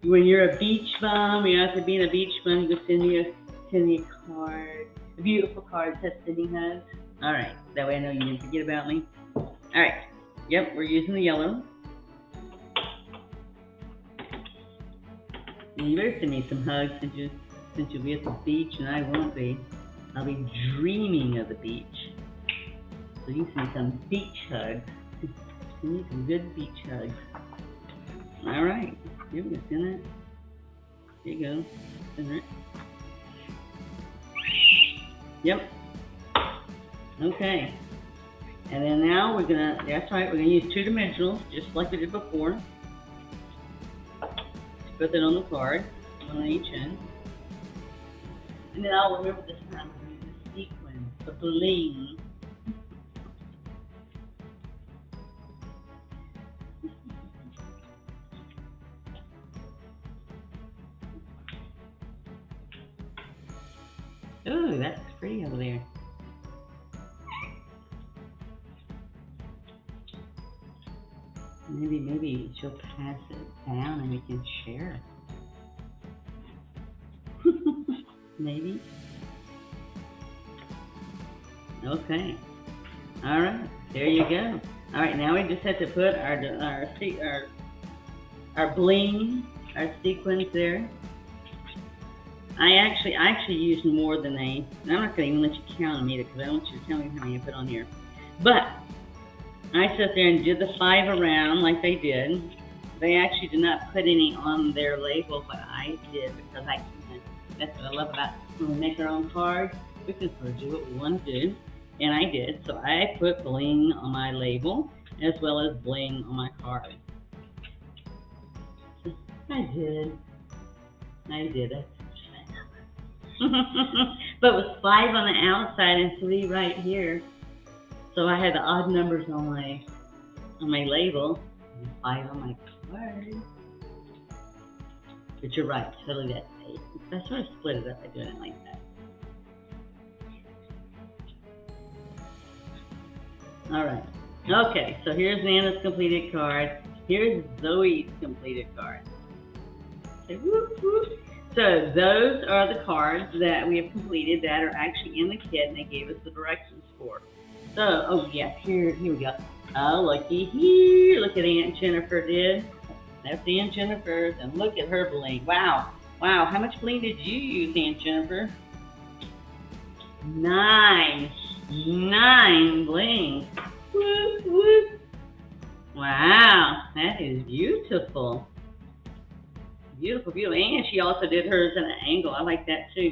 When you're a beach bum, you're out there being a beach bum, you can send me a card. A beautiful card that says sending hugs. All right. That way I know you didn't forget about me. All right. Yep. We're using the yellow. You better send me some hugs since you'll be at the beach and I won't be. I'll be dreaming of the beach. So you send me some beach hugs. Send me some good beach hugs. All right. Yep, we're gonna send that. There you go. Send that. Yep. Okay. And then now that's right, we're gonna use 2 dimensionals just like we did before. Put that on the card, one on each end. And then I'll remember this time we're going to use the sequin, the bling. Ooh, that's pretty over there. Maybe she'll pass it down and we can share. Maybe. Okay. All right. There you go. All right. Now we just have to put our bling, our sequins there. I actually used more than I'm not going to even let you count them either because I don't want you to tell me how many you put on here. But I sat there and did the 5 around like they did. They actually did not put any on their label, but I did because I can. That's what I love about when we make our own cards. We can sort of do what we want to do, and I did. So I put bling on my label as well as bling on my card. I did. But it was 5 on the outside and 3 right here. So I had the odd numbers on my label, and 5 on my card. But you're right, totally that's 8. I sort of split it up by doing it like that. All right. Okay, so here's Nana's completed card. Here's Zoe's completed card. So, whoop, whoop. So those are the cards that we have completed that are actually in the kit, and they gave us the directions for. So, oh yes, here we go. Oh, looky here. Look at Aunt Jennifer did. That's Aunt Jennifer's, and look at her bling. Wow, wow. How much bling did you use, Aunt Jennifer? 9 bling. Whoop, whoop. Wow, that is beautiful. Beautiful, beautiful. And she also did hers at an angle. I like that too.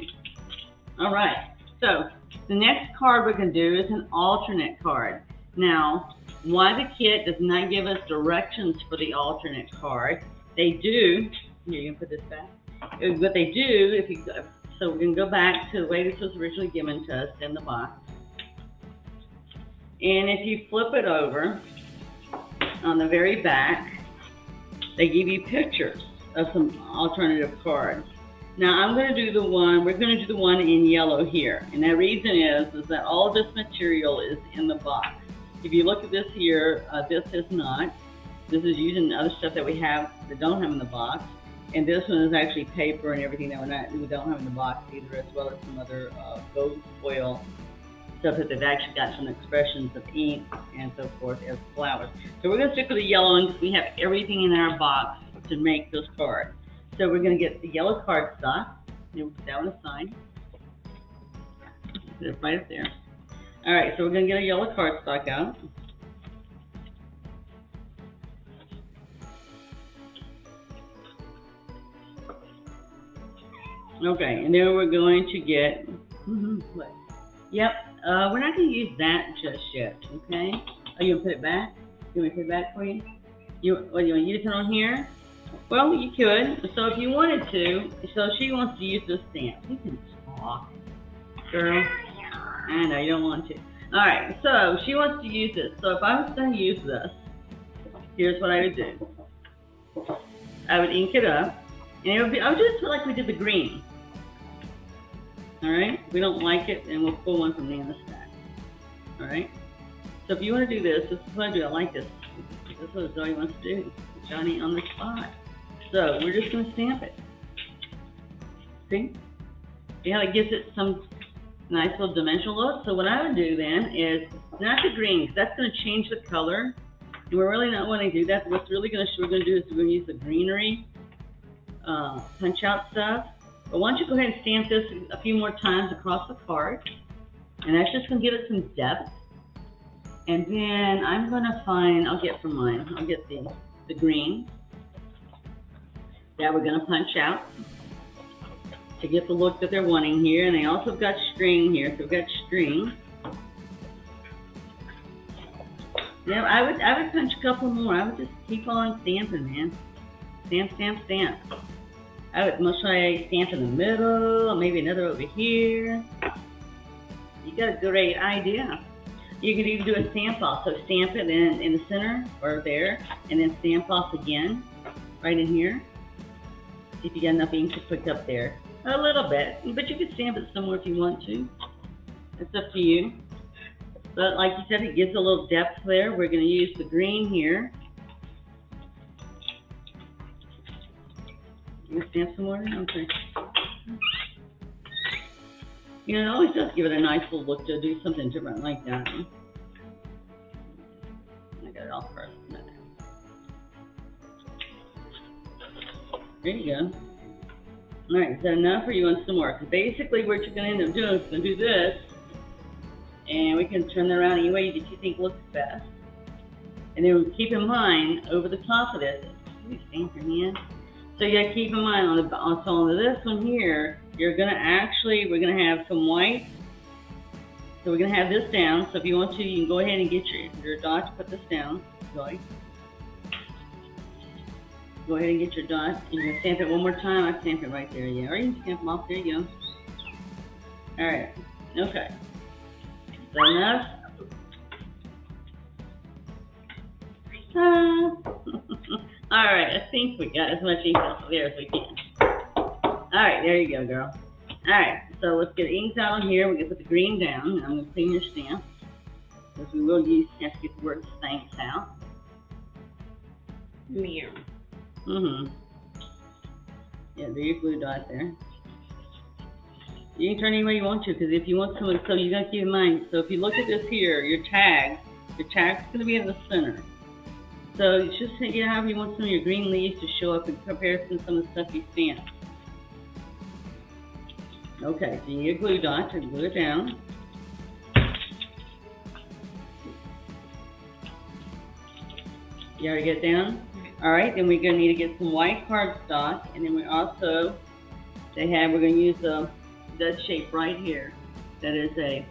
All right. So the next card we're going to do is an alternate card. Now, why the kit does not give us directions for the alternate card, they do. Here, you can put this back. What they do, so we're going to go back to the way this was originally given to us in the box. And if you flip it over, on the very back, they give you pictures of some alternative cards. Now we're going to do the one in yellow here. And the reason is that all of this material is in the box. If you look at this here, this is not. This is using other stuff that we don't have in the box. And this one is actually paper and everything that we don't have in the box either, as well as some other gold foil stuff that they've actually got some expressions of ink and so forth as flowers. So we're going to stick with the yellow one because we have everything in our box to make those cards. So we're going to get the yellow cardstock. We'll put that one aside. Put it right up there. All right, so we're going to get a yellow cardstock out. Okay, and then we're going to get, yep, we're not going to use that just yet, okay? Oh, you want to put it back? You want me to put it back for you? You want to use it on here? Well, you could. So if you wanted to, so she wants to use this stamp. You can talk, girl. I know, you don't want to. All right, so she wants to use this. So if I was going to use this, here's what I would do. I would ink it up, and I would just feel like we did the green. All right, if we don't like it, and we'll pull one from Nana's stack. All right, so if you want to do this is what I do. I like this. This is what Zoe wants to do. Johnny on the spot. So we're just going to stamp it. See? See how it gives it some nice little dimensional look? So what I would do then is not the green, because that's going to change the color. And we're really not wanting to do that. What's really going to do is we're going to use the greenery punch out stuff. But why don't you go ahead and stamp this a few more times across the card. And that's just going to give it some depth. And then I'm going to I'll get the green that we're going to punch out to get the look that they're wanting here. And they also have got string here, so we've got string. Yeah, I would punch a couple more. I would just keep on stamping, man. Stamp, stamp, stamp. I would most likely stamp in the middle, maybe another over here. You got a great idea. You could even do a stamp off. So stamp it in the center or there, and then stamp off again, right in here. See if you got enough ink to put up there. A little bit, but you could stamp it somewhere if you want to. It's up to you. But like you said, it gives a little depth there. We're going to use the green here. You want to stamp some more? Okay. You know, it always does give it a nice little look to do something different like that. I got it all first. There you go. All right, is that enough, or you want some more? Because basically what you're going to end up doing is going to do this, and we can turn it around any way that you think looks best. And then keep in mind, over the top of this, you stamp your hand. So you got to keep in mind on this one here, we're going to have some white. So we're going to have this down. So if you want to, you can go ahead and get your dot to put this down. Zoe. Go ahead and get your dot. And you're going to stamp it one more time. I stamp it right there, yeah. Or you can stamp them off. There you go. All right. Okay. Is that enough? All right. I think we got as much ink there as we can. All right. There you go, girl. All right. So let's get inks out on here. We're going to put the green down. I'm going to clean your stamp. because we will have to get the word thanks out. Mirror. Yeah, there's your glue dot there. You can turn any way you want to, because if you want someone, so you got to keep in mind, so if you look at this here, your tag's going to be in the center. So it's just, however you want some of your green leaves to show up in comparison to some of the stuff you stamped. Okay, so you need a glue dot to glue it down. You already get it down? Alright, then we're going to need to get some white cardstock, and then we also, we're going to use that shape right here. That is a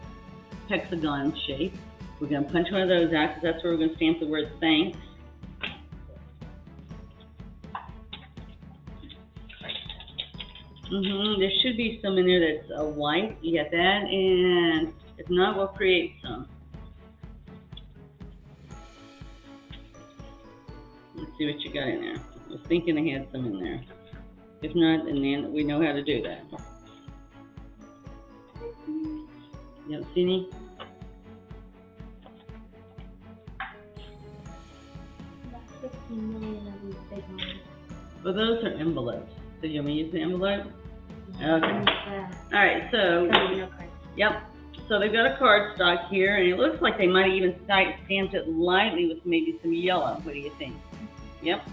hexagon shape. We're going to punch one of those out, because that's where we're going to stamp the word thanks. There should be some in there that's white. You got that, and if not, we'll create some. Let's see what you got in there. I was thinking I had some in there. If not, and then we know how to do that. You don't see any? About 15 million of these big ones. Well, those are envelopes. So you want me to use the envelope? Okay. Alright, so, yep. So they've got a cardstock here, and it looks like they might even stamped it lightly with maybe some yellow. What do you think? Yep.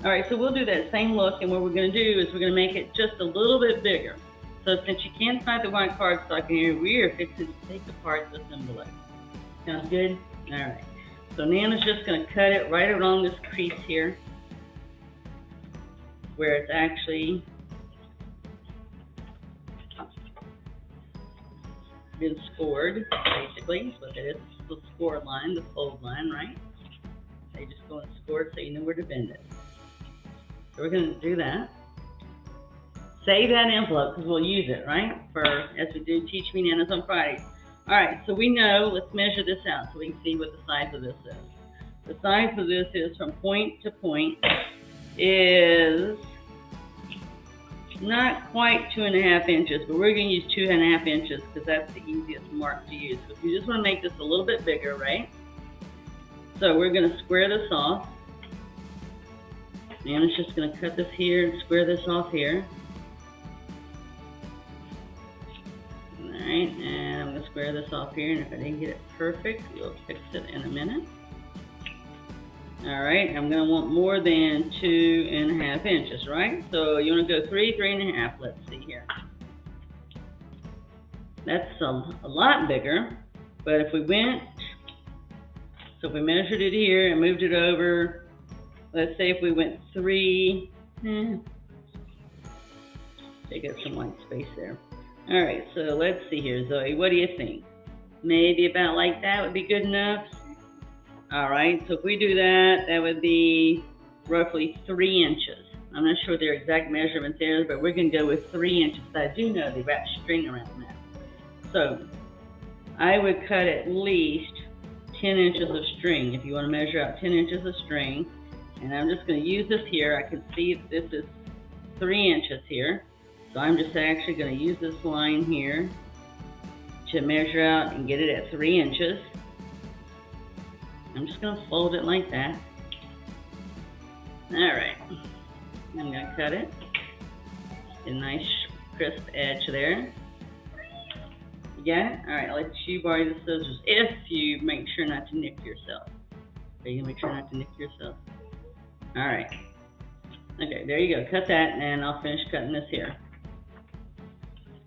Alright, so we'll do that same look, and what we're going to do is we're going to make it just a little bit bigger. So since you can't find the white cardstock in here, we are fixing to take apart this envelope. Sounds good? Alright. So Nana's just going to cut it right along this crease here, where it's actually been scored, basically. So that is the score line, the fold line, right? So you just go and score it so you know where to bend it. So we're going to do that. Save that envelope because we'll use it, right? As we do Teach Me Nanas on Fridays. Alright, so we know, let's measure this out so we can see what the size of this is. The size of this is from point to point is not quite 2.5 inches, but we're going to use 2.5 inches because that's the easiest mark to use. But we just want to make this a little bit bigger, right? So we're going to square this off. Nana's just going to cut this here and square this off here. Alright, and I'm going to square this off here, and if I didn't get it perfect, we'll fix it in a minute. Alright, I'm going to want more than 2.5 inches, right? So you want to go 3.5, let's see here. That's a lot bigger, but if we went, so if we measured it here and moved it over, let's say if we went 3, take up some white space there. Alright, so let's see here, Zoe, what do you think? Maybe about like that would be good enough? Alright, so if we do that, that would be roughly 3 inches. I'm not sure their exact measurement there, but we're going to go with 3 inches. But I do know they wrap string around that. So I would cut at least 10 inches of string if you want to measure out 10 inches of string. And I'm just going to use this here. I can see that this is 3 inches here. So I'm just actually going to use this line here to measure out and get it at 3 inches. I'm just going to fold it like that. Alright, I'm going to cut it. A nice crisp edge there. You got it? Alright, I'll let you borrow the scissors if you make sure not to nick yourself. Are you going to make sure not to nick yourself? Alright. Okay, there you go. Cut that, and I'll finish cutting this here.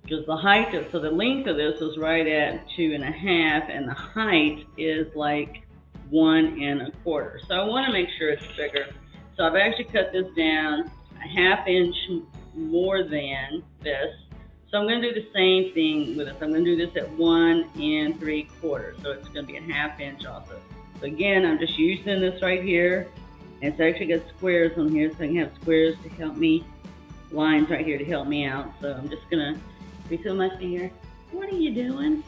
Because the height, so the length of this is right at 2.5, and the height is like 1 1/4. So I want to make sure it's bigger. So I've actually cut this down 1/2 inch more than this. So I'm going to do the same thing with this. I'm going to do this at 1 3/4. So it's going to be 1/2 inch also. So again, I'm just using this right here. And it's actually got squares on here, so I can have squares to help me, lines right here to help me out. So I'm just going to refill my finger. What are you doing?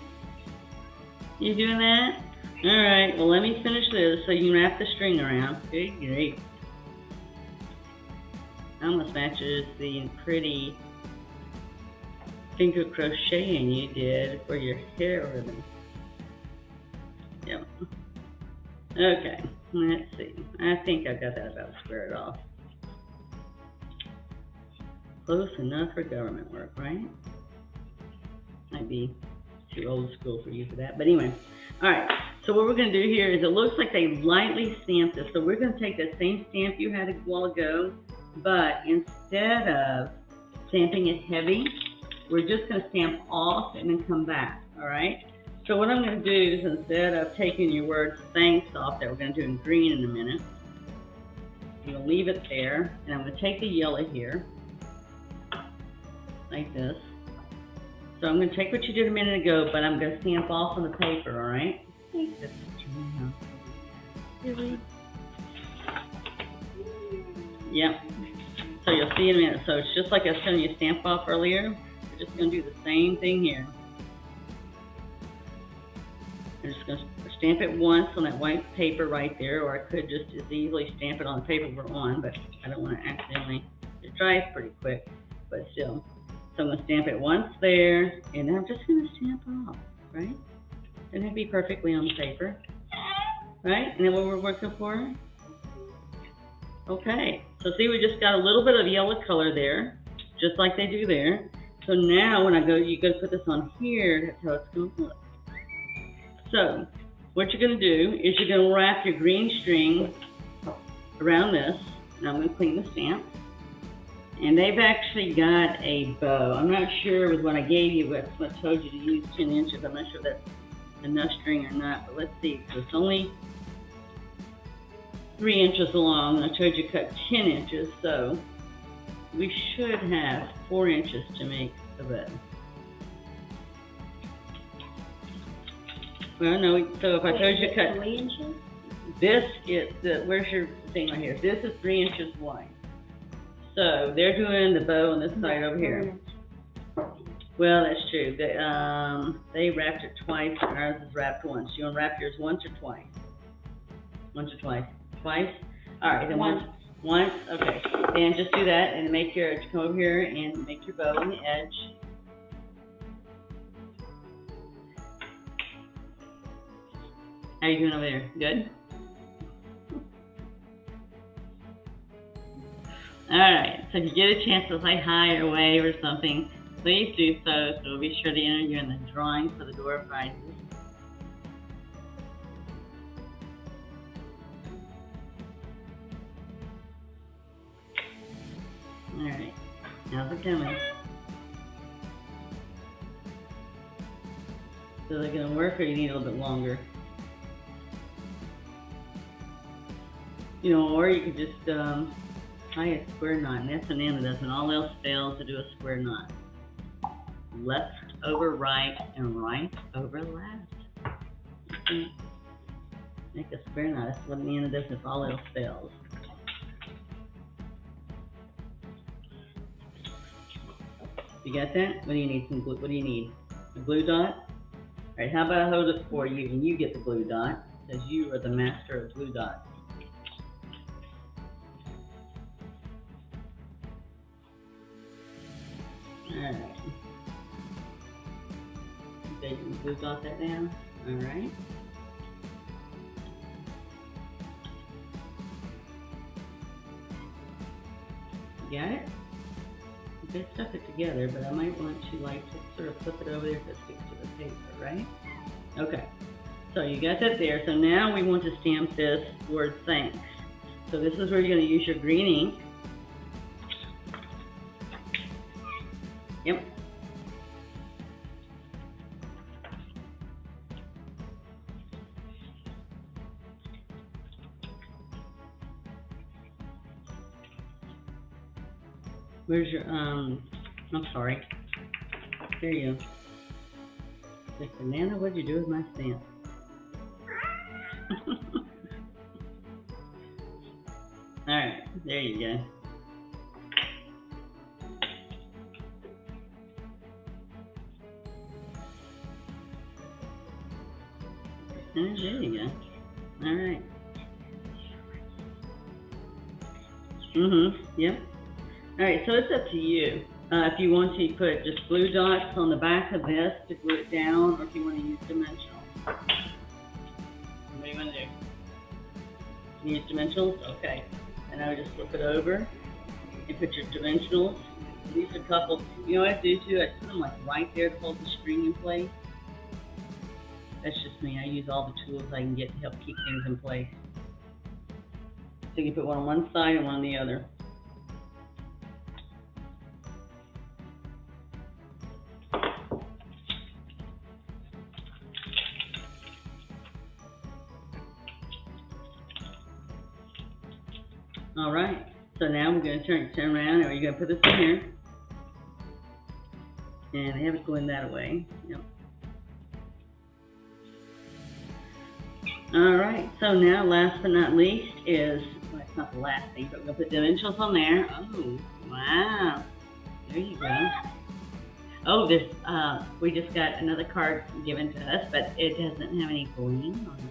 You doing that? Alright, well let me finish this so you can wrap the string around. Good, great. Almost matches the pretty finger crocheting you did for your hair ribbon. Yep. Okay, let's see. I think I've got that about squared off. Close enough for government work, right? Might be too old school for you for that, but anyway. All right, so what we're going to do here is it looks like they lightly stamped this, so we're going to take that same stamp you had a while ago, but instead of stamping it heavy, we're just going to stamp off and then come back, all right? So what I'm going to do is instead of taking your word thanks off that we're going to do in green in a minute, I'm going to leave it there, and I'm going to take the yellow here, like this. So I'm going to take what you did a minute ago, but I'm going to stamp off on the paper, all right? Yep. So you'll see in a minute. So it's just like I was telling you stamp off earlier. We're just going to do the same thing here. I'm just going to stamp it once on that white paper right there, or I could just as easily stamp it on the paper we're on, but I don't want to accidentally. It dries pretty quick, but still. So I'm going to stamp it once there, and then I'm just going to stamp off, right? And it'll be perfectly on the paper, right? And then what we're working for? Okay, so see we just got a little bit of yellow color there, just like they do there. So now when I go, you got to put this on here, that's how it's going to look. So what you're going to do is you're going to wrap your green string around this, and I'm going to clean the stamp. And they've actually got a bow. I'm not sure with what I gave you, but I told you to use 10 inches. I'm not sure that's enough string or not, but let's see. So it's only 3 inches long, and I told you to cut 10 inches, so we should have 4 inches to make the bow. Well, no, so if I told you to cut 3 inches? This is where's your thing right here? This is 3 inches wide. So they're doing the bow on this side over here. Well, that's true. They wrapped it twice, and ours is wrapped once. You want to wrap yours once or twice? Once or twice? Twice? All right, then once. Once? Okay. And just do that, and make your, come over here and make your bow on the edge. How are you doing over there? Good? Alright, so if you get a chance to say hi or wave or something, please do so we'll be sure to enter you in the drawing for the door prizes. Alright, how's it coming? So they're going to work, or you need a little bit longer? You know, or you could just tie a square knot, and that's an end that does, and all else fails to do a square knot. Left over right and right over left. Make a square knot. That's what the end of this if all else fails. You got that? What do you need? Some glue. What do you need? A glue dot? Alright, how about I hold it for you and you get the glue dot, because you are the master of glue dots. Alright. Okay, you can glue dot that down. Alright. Got it? Okay, stuck it together, but I might want to like to sort of flip it over there so it sticks to the paper, right? Okay. So you got that there. So now we want to stamp this word thanks. So this is where you're going to use your green ink. Yep. Where's your, I'm sorry. There you go. Zoe Nana, what'd you do with my stamp? Alright, there you go. And there you go. Alright. Yep. Alright, so it's up to you. If you want to put just glue dots on the back of this to glue it down, or if you want to use dimensional. What do you want to do? You use dimensionals? Okay. And I would just flip it over and put your dimensionals. These are a couple. You know what I do too? I put them like right there to hold the string in place. That's just me. I use all the tools I can get to help keep things in place. So you put one on one side and one on the other. All right. So now we're going to turn around, and we're going to put this in here. And I have it going that way. Yep. All right. So now, last but not least is, well, it's not the last thing, but we're going to put dimensionals on there. Oh, wow. There you go. Oh, this we just got another card given to us, but it doesn't have any bling on it.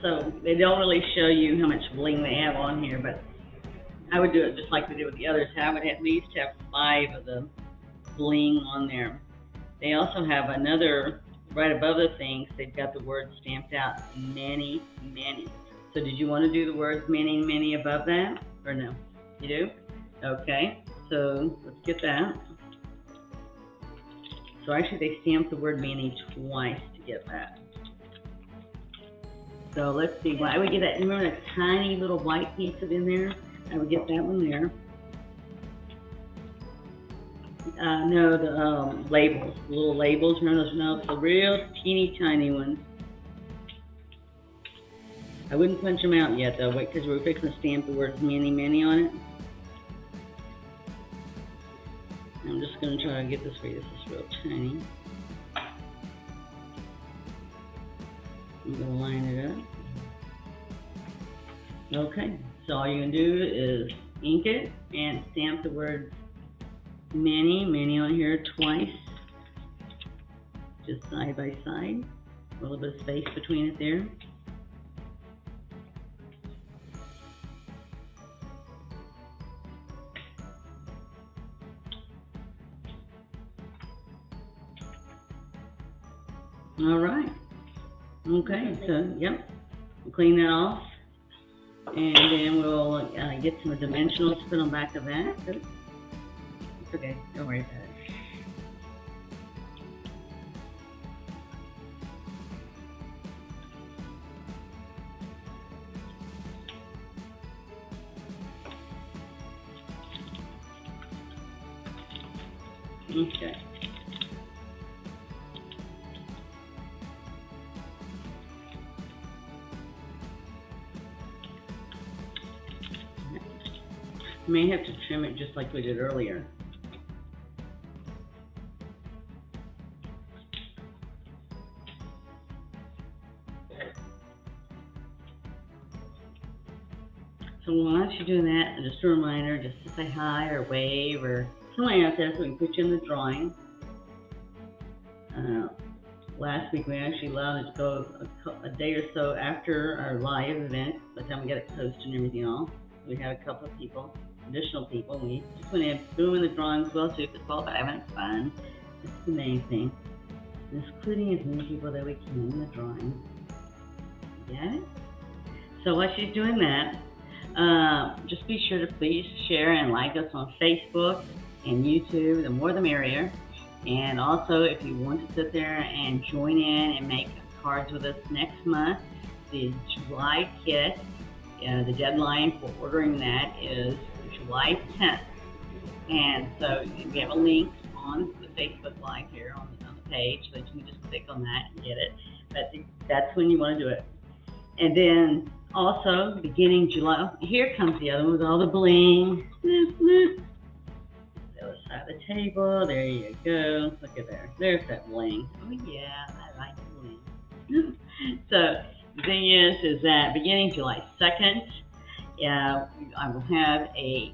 So they don't really show you how much bling they have on here, but I would do it just like we did with the others. I would at least have 5 of the bling on there. They also have another, right above the things, they've got the word stamped out, many, many. So did you want to do the words many, many above that, or no? You do? Okay, so let's get that. So actually they stamped the word many twice to get that. So let's see, I would get that, remember that tiny little white piece of in there? I would get that one there. No, the labels, the little labels, remember those? No, the real teeny tiny ones. I wouldn't punch them out yet though, wait, because we're fixing to stamp the words many, many on it. I'm just going to try to get this for you. This is real tiny. I'm going to line it up. Okay, so all you're going to do is ink it and stamp the word many, many on here twice. Just side by side. A little bit of space between it there. All right. Okay, so, yep. We'll clean that off. And then we'll get some dimensionals to put on back of that. It's okay, don't worry about it. Okay. You may have to trim it just like we did earlier. So once you're doing that, just a reminder, just to say hi or wave or something like that so we can put you in the drawing. Last week we actually allowed it to go a day or so after our live event, by the time we got it posted and everything else. We had a couple of people, additional people. We just went in, boom, in the drawing as well too, because we're all having fun. That's the main thing. Including as many people that we can in the drawing. Got it? So while she's doing that, just be sure to please share and like us on Facebook and YouTube. The more the merrier. And also, if you want to sit there and join in and make cards with us next month, the July kit, the deadline for ordering that is July 10th. And so we have a link on the Facebook Live here on the page, so you can just click on that and get it. But that's when you want to do it. And then also, beginning July, here comes the other one with all the bling. The other side of the table, there you go. Look at there. There's that bling. Oh yeah, I like bling. So the thing is that beginning July 2nd, I will have a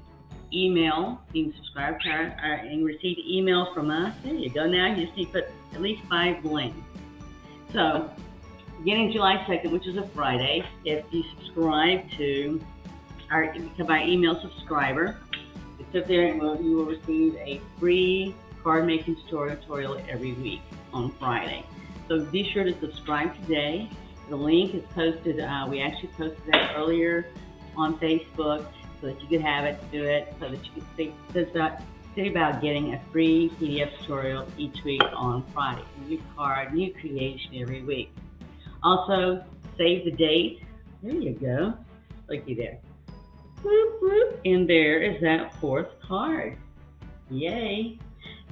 email. You can subscribe to and receive email from us. There you go. Now you just need to put at least 5 bling. So beginning July 2nd, which is a Friday, if you subscribe to become our email subscriber, it's up there and you will receive a free card making tutorial every week on Friday. So be sure to subscribe today. The link is posted, we actually posted that earlier on Facebook so that you could have it, do it, so that you could see about getting a free PDF tutorial each week on Friday. New card, new creation every week. Also, save the date. There you go. Looky there. Whoop, whoop. And there is that 4th card. Yay.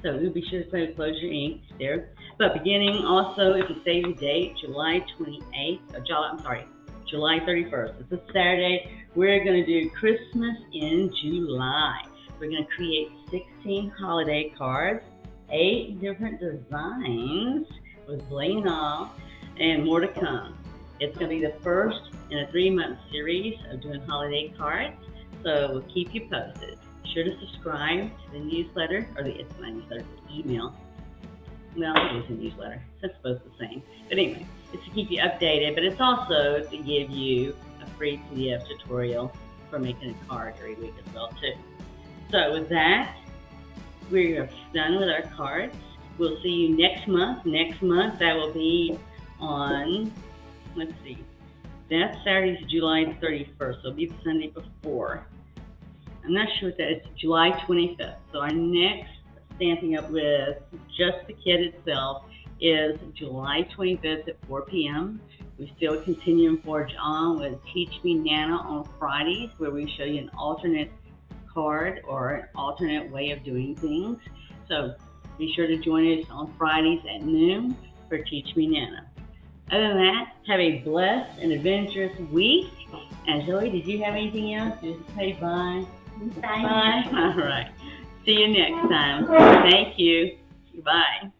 So you'll be sure to close your ink there. But beginning also, if you save the date, July 31st. It's a Saturday. We're going to do Christmas in July. We're going to create 16 holiday cards, 8 different designs with bling off, and more to come. It's going to be the first in a 3-month series of doing holiday cards, so we'll keep you posted. Be sure to subscribe to the newsletter, or it's not a newsletter, it's an email. Well, it is a newsletter, so it's both the same. But anyway, it's to keep you updated, but it's also to give you a free PDF tutorial for making a card every week as well, too. So with that, we're done with our cards. We'll see you next month. Next month, that will be on, let's see, that Saturday is July 31st, so it'll be the Sunday before. I'm not sure what that is, July 25th. So our next Stamping Up with just the kit itself is July 25th at 4 p.m. We still continue and forge on with Teach Me Nana on Fridays, where we show you an alternate card or an alternate way of doing things. So be sure to join us on Fridays at noon for Teach Me Nana. Other than that, have a blessed and adventurous week. And Zoe, did you have anything else? Just say bye. Bye. All right. See you next time. Thank you. Bye.